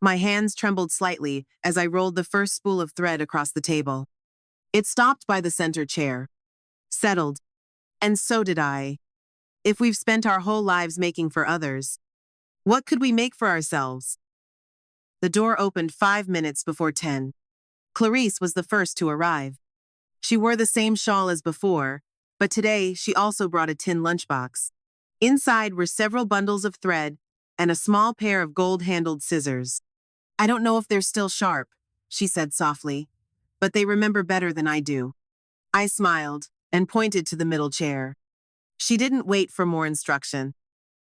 My hands trembled slightly as I rolled the first spool of thread across the table. It stopped by the center chair, settled, and so did I. If we've spent our whole lives making for others, what could we make for ourselves? The door opened 5 minutes before 10. Clarice was the first to arrive. She wore the same shawl as before, but today she also brought a tin lunchbox. Inside were several bundles of thread and a small pair of gold-handled scissors. "I don't know if they're still sharp," she said softly, "but they remember better than I do." I smiled and pointed to the middle chair. She didn't wait for more instruction.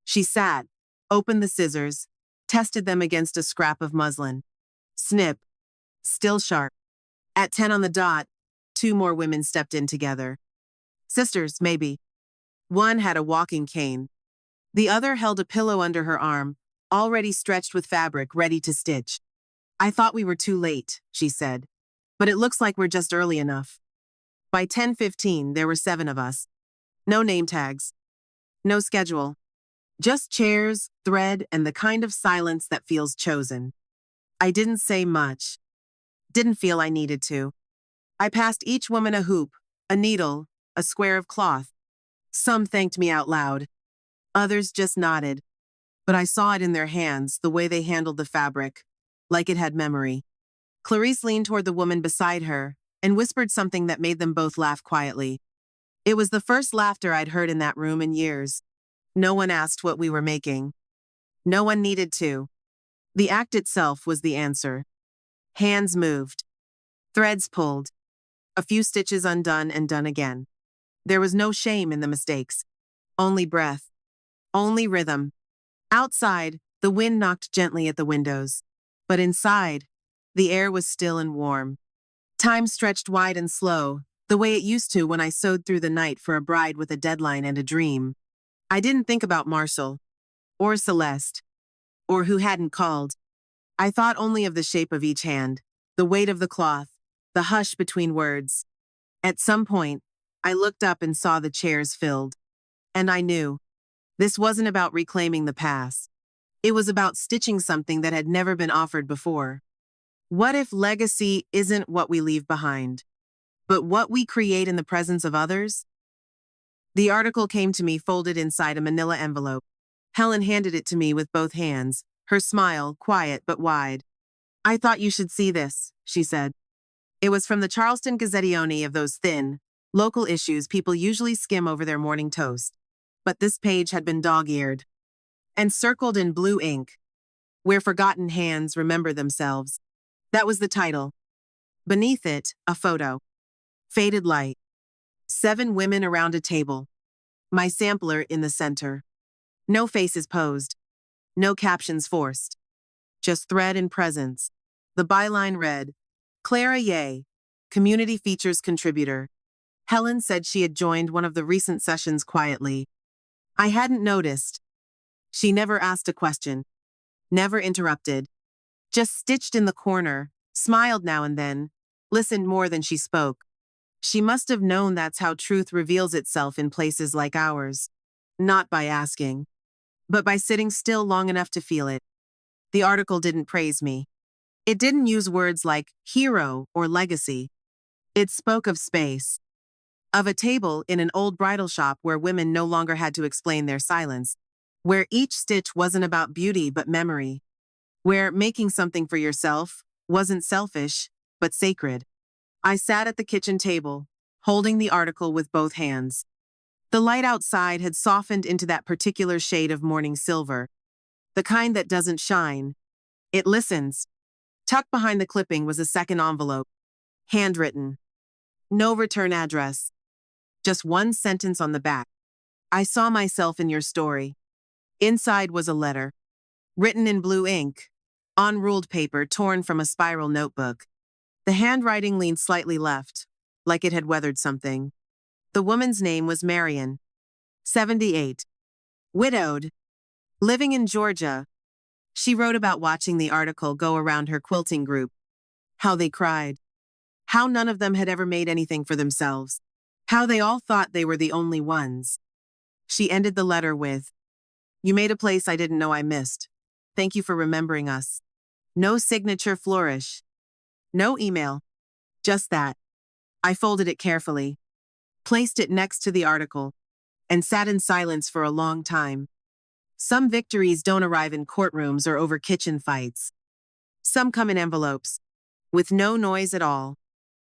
She sat, opened the scissors, tested them against a scrap of muslin. Snip, Still sharp. At 10 on the dot, two more women stepped in together. Sisters, maybe. One had a walking cane. The other held a pillow under her arm, already stretched with fabric, ready to stitch. I thought we were too late, she said. But it looks like we're just early enough. By 10:15, there were 7 of us. No name tags. No schedule. Just chairs, thread, and the kind of silence that feels chosen. I didn't say much. Didn't feel I needed to. I passed each woman a hoop, a needle, a square of cloth. Some thanked me out loud. Others just nodded. But I saw it in their hands, the way they handled the fabric, like it had memory. Clarice leaned toward the woman beside her and whispered something that made them both laugh quietly. It was the first laughter I'd heard in that room in years. No one asked what we were making. No one needed to. The act itself was the answer. Hands moved. Threads pulled. A few stitches undone and done again. There was no shame in the mistakes. Only breath. Only rhythm. Outside, the wind knocked gently at the windows. But inside, the air was still and warm. Time stretched wide and slow, the way it used to when I sewed through the night for a bride with a deadline and a dream. I didn't think about Marshall, or Celeste, or who hadn't called. I thought only of the shape of each hand, the weight of the cloth, the hush between words. At some point, I looked up and saw the chairs filled. And I knew. This wasn't about reclaiming the past. It was about stitching something that had never been offered before. What if legacy isn't what we leave behind, but what we create in the presence of others? The article came to me folded inside a manila envelope. Helen handed it to me with both hands, her smile quiet but wide. I thought you should see this, she said. It was from the Charleston Gazzettione of those thin, local issues people usually skim over their morning toast. But this page had been dog-eared and circled in blue ink, Where Forgotten Hands Remember Themselves. That was the title. Beneath it, a photo. Faded light. 7 women around a table. My sampler in the center. No faces posed. No captions forced. Just thread and presence. The byline read, Clara Ye, Community Features Contributor. Helen said she had joined one of the recent sessions quietly. I hadn't noticed. She never asked a question. Never interrupted. Just stitched in the corner, smiled now and then, listened more than she spoke. She must have known that's how truth reveals itself in places like ours. Not by asking, but by sitting still long enough to feel it. The article didn't praise me. It didn't use words like hero or legacy. It spoke of space. Of a table in an old bridal shop where women no longer had to explain their silence. Where each stitch wasn't about beauty but memory. Where making something for yourself wasn't selfish, but sacred. I sat at the kitchen table, holding the article with both hands. The light outside had softened into that particular shade of morning silver. The kind that doesn't shine. It listens. Tucked behind the clipping was a second envelope. Handwritten. No return address. Just one sentence on the back. I saw myself in your story. Inside was a letter. Written in blue ink. On ruled paper torn from a spiral notebook. The handwriting leaned slightly left, like it had weathered something. The woman's name was Marion. 78. Widowed. Living in Georgia. She wrote about watching the article go around her quilting group. How they cried. How none of them had ever made anything for themselves. How they all thought they were the only ones. She ended the letter with, You made a place I didn't know I missed. Thank you for remembering us. No signature flourish. No email. Just that. I folded it carefully, placed it next to the article, and sat in silence for a long time. Some victories don't arrive in courtrooms or over kitchen fights. Some come in envelopes, with no noise at all.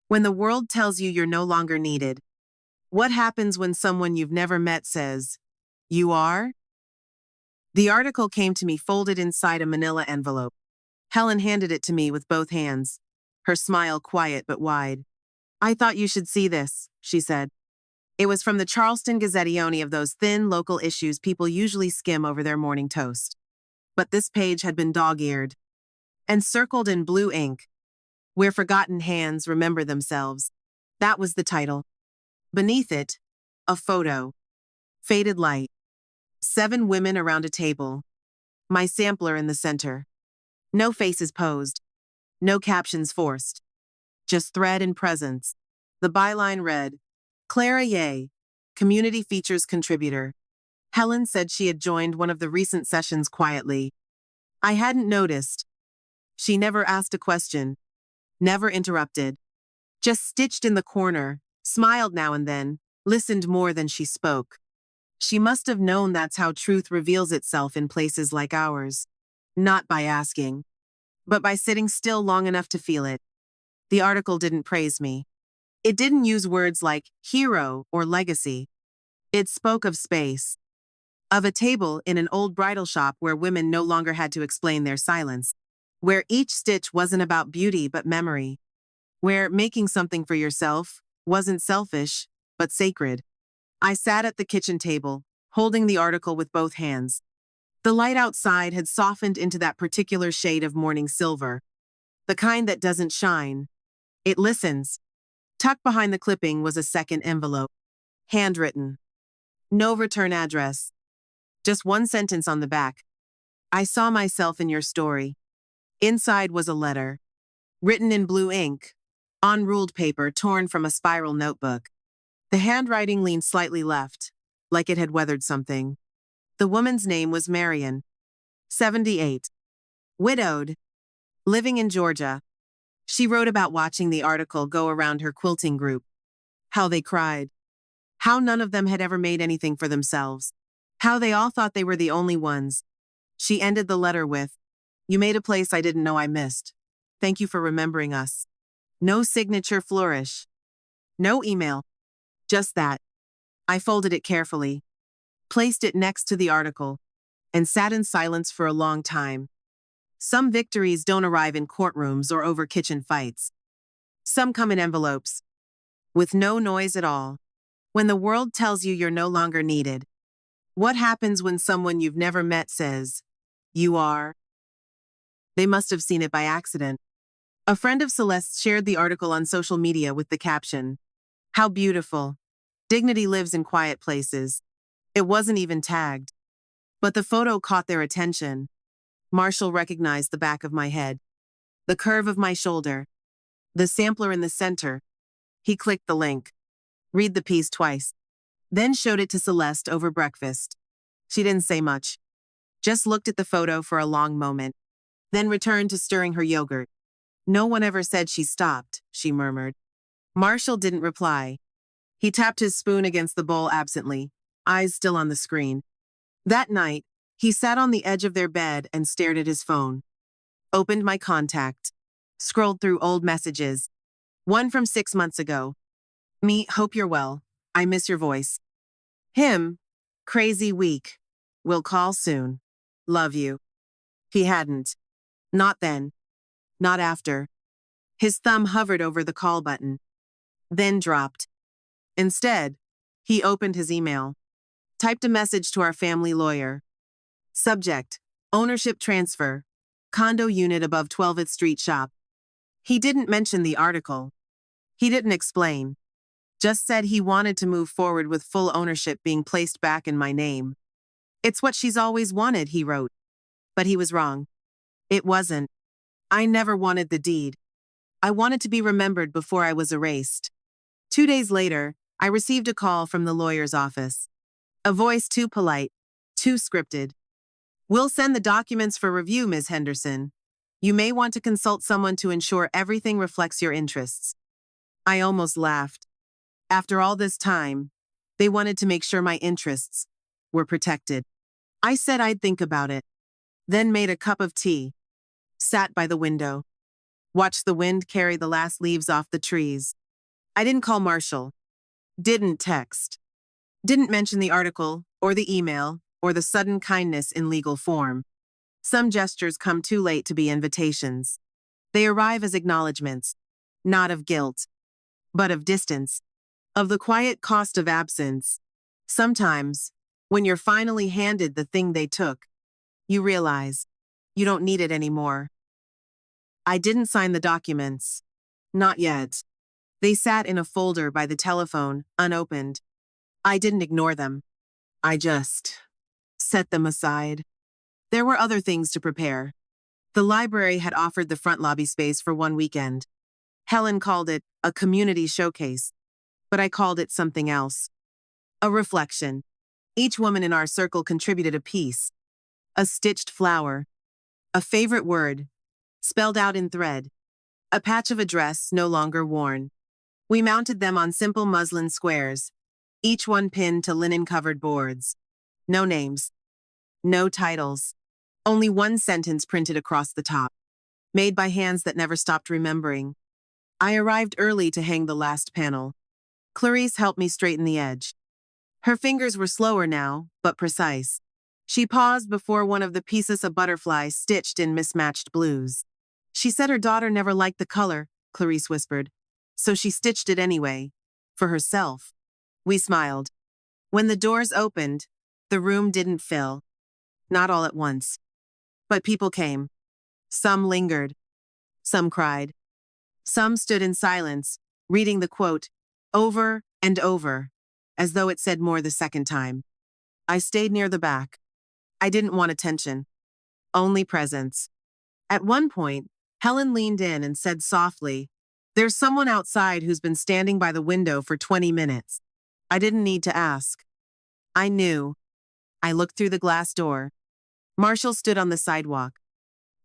When the world tells you you're no longer needed. What happens when someone you've never met says, You are? The article came to me folded inside a manila envelope. Helen handed it to me with both hands, her smile quiet but wide. I thought you should see this, she said. It was from the Charleston Gazzettione of those thin local issues people usually skim over their morning toast. But this page had been dog-eared and circled in blue ink. Where Forgotten Hands Remember Themselves. That was the title. Beneath it, a photo. Faded light. 7 women around a table. My sampler in the center. No faces posed. No captions forced. Just thread and presence. The byline read, Clara Ye, Community Features Contributor. Helen said she had joined one of the recent sessions quietly. I hadn't noticed. She never asked a question. Never interrupted. Just stitched in the corner, smiled now and then, listened more than she spoke. She must have known that's how truth reveals itself in places like ours. Not by asking, but by sitting still long enough to feel it. The article didn't praise me. It didn't use words like hero or legacy. It spoke of space. Of a table in an old bridal shop where women no longer had to explain their silence. Where each stitch wasn't about beauty but memory. Where making something for yourself wasn't selfish, but sacred. I sat at the kitchen table, holding the article with both hands. The light outside had softened into that particular shade of morning silver. The kind that doesn't shine. It listens. Tucked behind the clipping was a second envelope. Handwritten. No return address. Just one sentence on the back. I saw myself in your story. Inside was a letter. Written in blue ink. On ruled paper torn from a spiral notebook. The handwriting leaned slightly left, like it had weathered something. The woman's name was Marion. 78. Widowed. Living in Georgia. She wrote about watching the article go around her quilting group. How they cried. How none of them had ever made anything for themselves. How they all thought they were the only ones. She ended the letter with, You made a place I didn't know I missed. Thank you for remembering us. No signature flourish. No email. Just that. I folded it carefully, placed it next to the article, and sat in silence for a long time. Some victories don't arrive in courtrooms or over kitchen fights. Some come in envelopes, with no noise at all. When the world tells you you're no longer needed. What happens when someone you've never met says, You are? They must have seen it by accident. A friend of Celeste's shared the article on social media with the caption, How beautiful. Dignity lives in quiet places. It wasn't even tagged. But the photo caught their attention. Marshall recognized the back of my head, the curve of my shoulder, the sampler in the center. He clicked the link. Read the piece twice. Then showed it to Celeste over breakfast. She didn't say much. Just looked at the photo for a long moment. Then returned to stirring her yogurt. No one ever said she stopped, she murmured. Marshall didn't reply. He tapped his spoon against the bowl absently, eyes still on the screen. That night, he sat on the edge of their bed and stared at his phone. Opened my contact. Scrolled through old messages. One from 6 months ago. Me, hope you're well. I miss your voice. Him, crazy week. Will call soon. Love you. He hadn't. Not then. Not after. His thumb hovered over the call button. Then dropped. Instead, he opened his email. Typed a message to our family lawyer. Subject, ownership transfer. Condo unit above 12th Street shop. He didn't mention the article. He didn't explain. Just said he wanted to move forward with full ownership being placed back in my name. It's what she's always wanted, he wrote. But he was wrong. It wasn't. I never wanted the deed. I wanted to be remembered before I was erased. 2 days later, I received a call from the lawyer's office. A voice too polite, too scripted. We'll send the documents for review, Ms. Henderson. You may want to consult someone to ensure everything reflects your interests. I almost laughed. After all this time, they wanted to make sure my interests were protected. I said I'd think about it, then made a cup of tea, sat by the window, watched the wind carry the last leaves off the trees. I didn't call Marshall, didn't text, didn't mention the article or the email or the sudden kindness in legal form. Some gestures come too late to be invitations. They arrive as acknowledgments, not of guilt, but of distance, of the quiet cost of absence. Sometimes, when you're finally handed the thing they took, you realize you don't need it anymore. I didn't sign the documents. Not yet. They sat in a folder by the telephone, unopened. I didn't ignore them. I just set them aside. There were other things to prepare. The library had offered the front lobby space for one weekend. Helen called it a community showcase, but I called it something else. A reflection. Each woman in our circle contributed a piece, a stitched flower, a favorite word, spelled out in thread, a patch of a dress no longer worn. We mounted them on simple muslin squares, each one pinned to linen-covered boards. No names, no titles, only one sentence printed across the top, made by hands that never stopped remembering. I arrived early to hang the last panel. Clarice helped me straighten the edge. Her fingers were slower now, but precise. She paused before one of the pieces of butterfly stitched in mismatched blues. She said her daughter never liked the color, Clarice whispered, so she stitched it anyway, for herself. We smiled. When the doors opened, the room didn't fill. Not all at once. But people came. Some lingered. Some cried. Some stood in silence, reading the quote over and over, as though it said more the second time. I stayed near the back. I didn't want attention. Only presence. At one point, Helen leaned in and said softly, "There's someone outside who's been standing by the window for 20 minutes. I didn't need to ask. I knew. I looked through the glass door. Marshall stood on the sidewalk,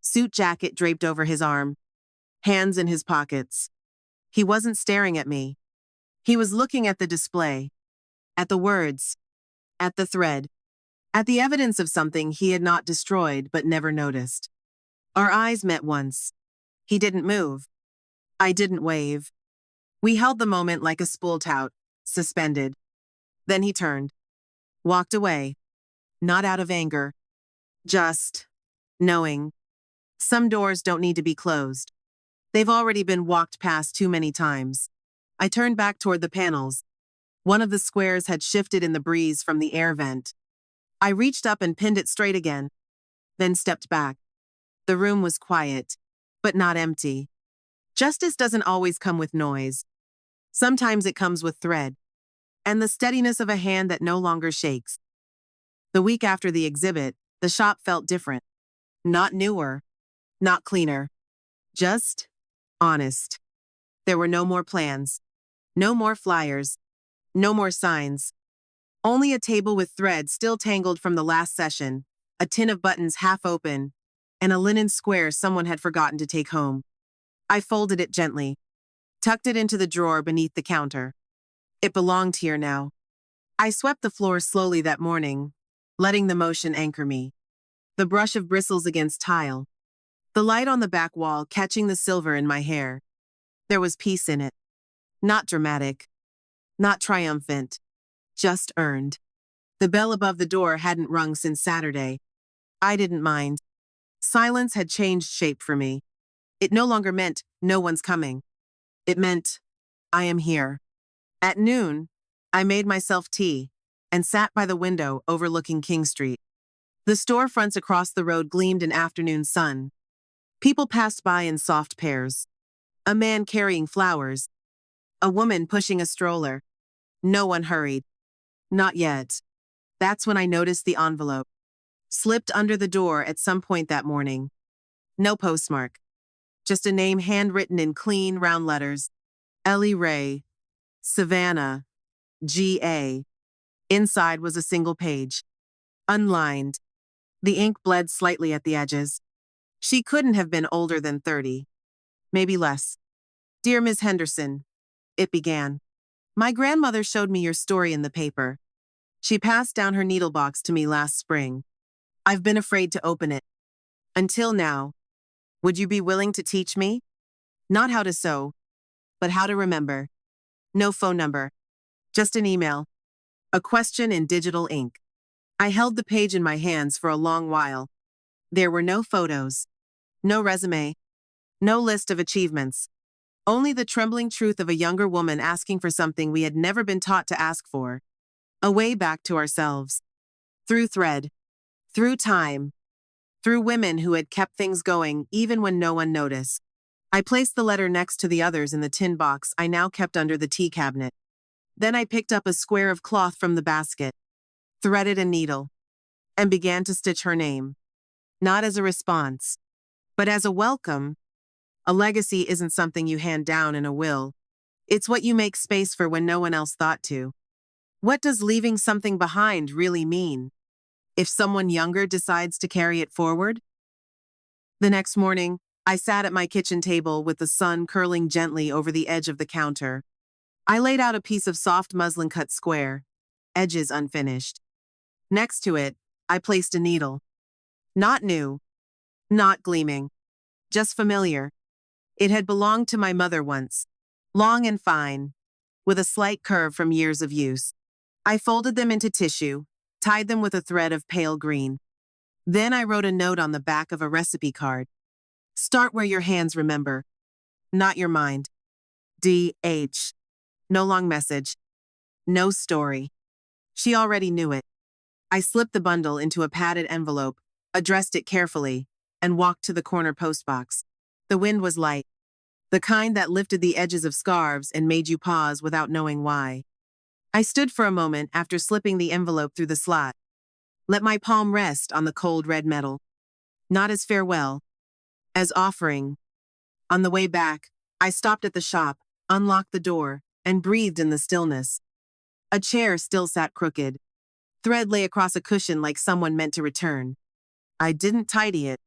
suit jacket draped over his arm, hands in his pockets. He wasn't staring at me. He was looking at the display, at the words, at the thread, at the evidence of something he had not destroyed but never noticed. Our eyes met once. He didn't move. I didn't wave. We held the moment like a spool tout, suspended. Then he turned, walked away, not out of anger, just knowing. Some doors don't need to be closed. They've already been walked past too many times. I turned back toward the panels. One of the squares had shifted in the breeze from the air vent. I reached up and pinned it straight again, then stepped back. The room was quiet, but not empty. Justice doesn't always come with noise. Sometimes it comes with thread, and the steadiness of a hand that no longer shakes. The week after the exhibit, the shop felt different. Not newer, not cleaner, just honest. There were no more plans, no more flyers, no more signs. Only a table with thread still tangled from the last session, a tin of buttons half open, and a linen square someone had forgotten to take home. I folded it gently, tucked it into the drawer beneath the counter. It belonged here now. I swept the floor slowly that morning, letting the motion anchor me. The brush of bristles against tile, the light on the back wall catching the silver in my hair. There was peace in it. Not dramatic, not triumphant, just earned. The bell above the door hadn't rung since Saturday. I didn't mind. Silence had changed shape for me. It no longer meant no one's coming. It meant I am here. At noon, I made myself tea and sat by the window overlooking King Street. The storefronts across the road gleamed in afternoon sun. People passed by in soft pairs. A man carrying flowers. A woman pushing a stroller. No one hurried. Not yet. That's when I noticed the envelope. Slipped under the door at some point that morning. No postmark. Just a name handwritten in clean, round letters. Ellie Ray. Savannah. G.A. Inside was a single page. Unlined. The ink bled slightly at the edges. She couldn't have been older than 30. Maybe less. Dear Ms. Henderson, it began. My grandmother showed me your story in the paper. She passed down her needlebox to me last spring. I've been afraid to open it. Until now. Would you be willing to teach me? Not how to sew, but how to remember. No phone number. Just an email. A question in digital ink. I held the page in my hands for a long while. There were no photos. No resume. No list of achievements. Only the trembling truth of a younger woman asking for something we had never been taught to ask for. A way back to ourselves. Through thread. Through time. Through women who had kept things going even when no one noticed. I placed the letter next to the others in the tin box I now kept under the tea cabinet. Then I picked up a square of cloth from the basket, threaded a needle, and began to stitch her name. Not as a response, but as a welcome. A legacy isn't something you hand down in a will. It's what you make space for when no one else thought to. What does leaving something behind really mean? If someone younger decides to carry it forward? The next morning, I sat at my kitchen table with the sun curling gently over the edge of the counter. I laid out a piece of soft muslin cut square, edges unfinished. Next to it, I placed a needle. Not new, not gleaming, just familiar. It had belonged to my mother once, long and fine, with a slight curve from years of use. I folded them into tissue, tied them with a thread of pale green. Then I wrote a note on the back of a recipe card. Start where your hands remember, not your mind. D.H. No long message. No story. She already knew it. I slipped the bundle into a padded envelope, addressed it carefully, and walked to the corner postbox. The wind was light, the kind that lifted the edges of scarves and made you pause without knowing why. I stood for a moment after slipping the envelope through the slot. Let my palm rest on the cold red metal. Not as farewell, as offering. On the way back, I stopped at the shop, unlocked the door, and breathed in the stillness. A chair still sat crooked. Thread lay across a cushion like someone meant to return. I didn't tidy it.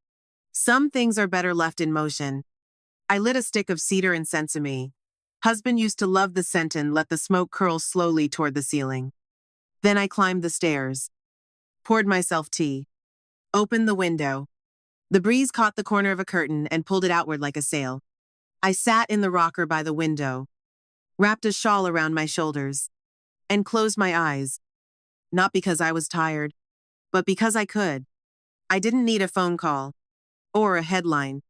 Some things are better left in motion. I lit a stick of cedar and sesame. Husband used to love the scent and let the smoke curl slowly toward the ceiling. Then I climbed the stairs, poured myself tea, opened the window. The breeze caught the corner of a curtain and pulled it outward like a sail. I sat in the rocker by the window, wrapped a shawl around my shoulders, and closed my eyes. Not because I was tired, but because I could. I didn't need a phone call, or a headline,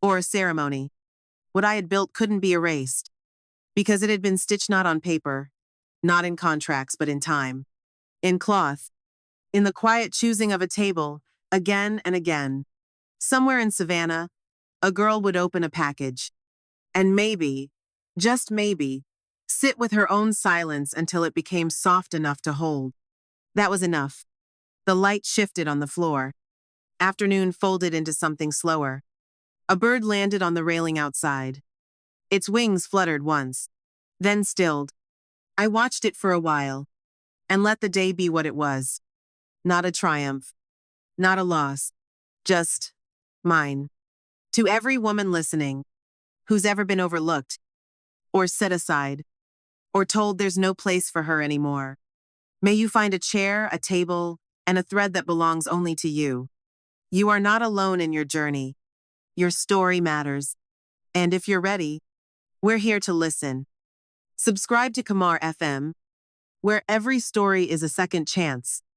or a ceremony. What I had built couldn't be erased, because it had been stitched not on paper, not in contracts, but in time, in cloth, in the quiet choosing of a table, again and again. Somewhere in Savannah, a girl would open a package, and maybe, just maybe, sit with her own silence until it became soft enough to hold. That was enough. The light shifted on the floor. Afternoon folded into something slower. A bird landed on the railing outside. Its wings fluttered once, then stilled. I watched it for a while, and let the day be what it was. Not a triumph, not a loss, just mine. To every woman listening, who's ever been overlooked, or set aside, or told there's no place for her anymore, may you find a chair, a table, and a thread that belongs only to you. You are not alone in your journey. Your story matters. And if you're ready, we're here to listen. Subscribe to Kamar FM, where every story is a second chance.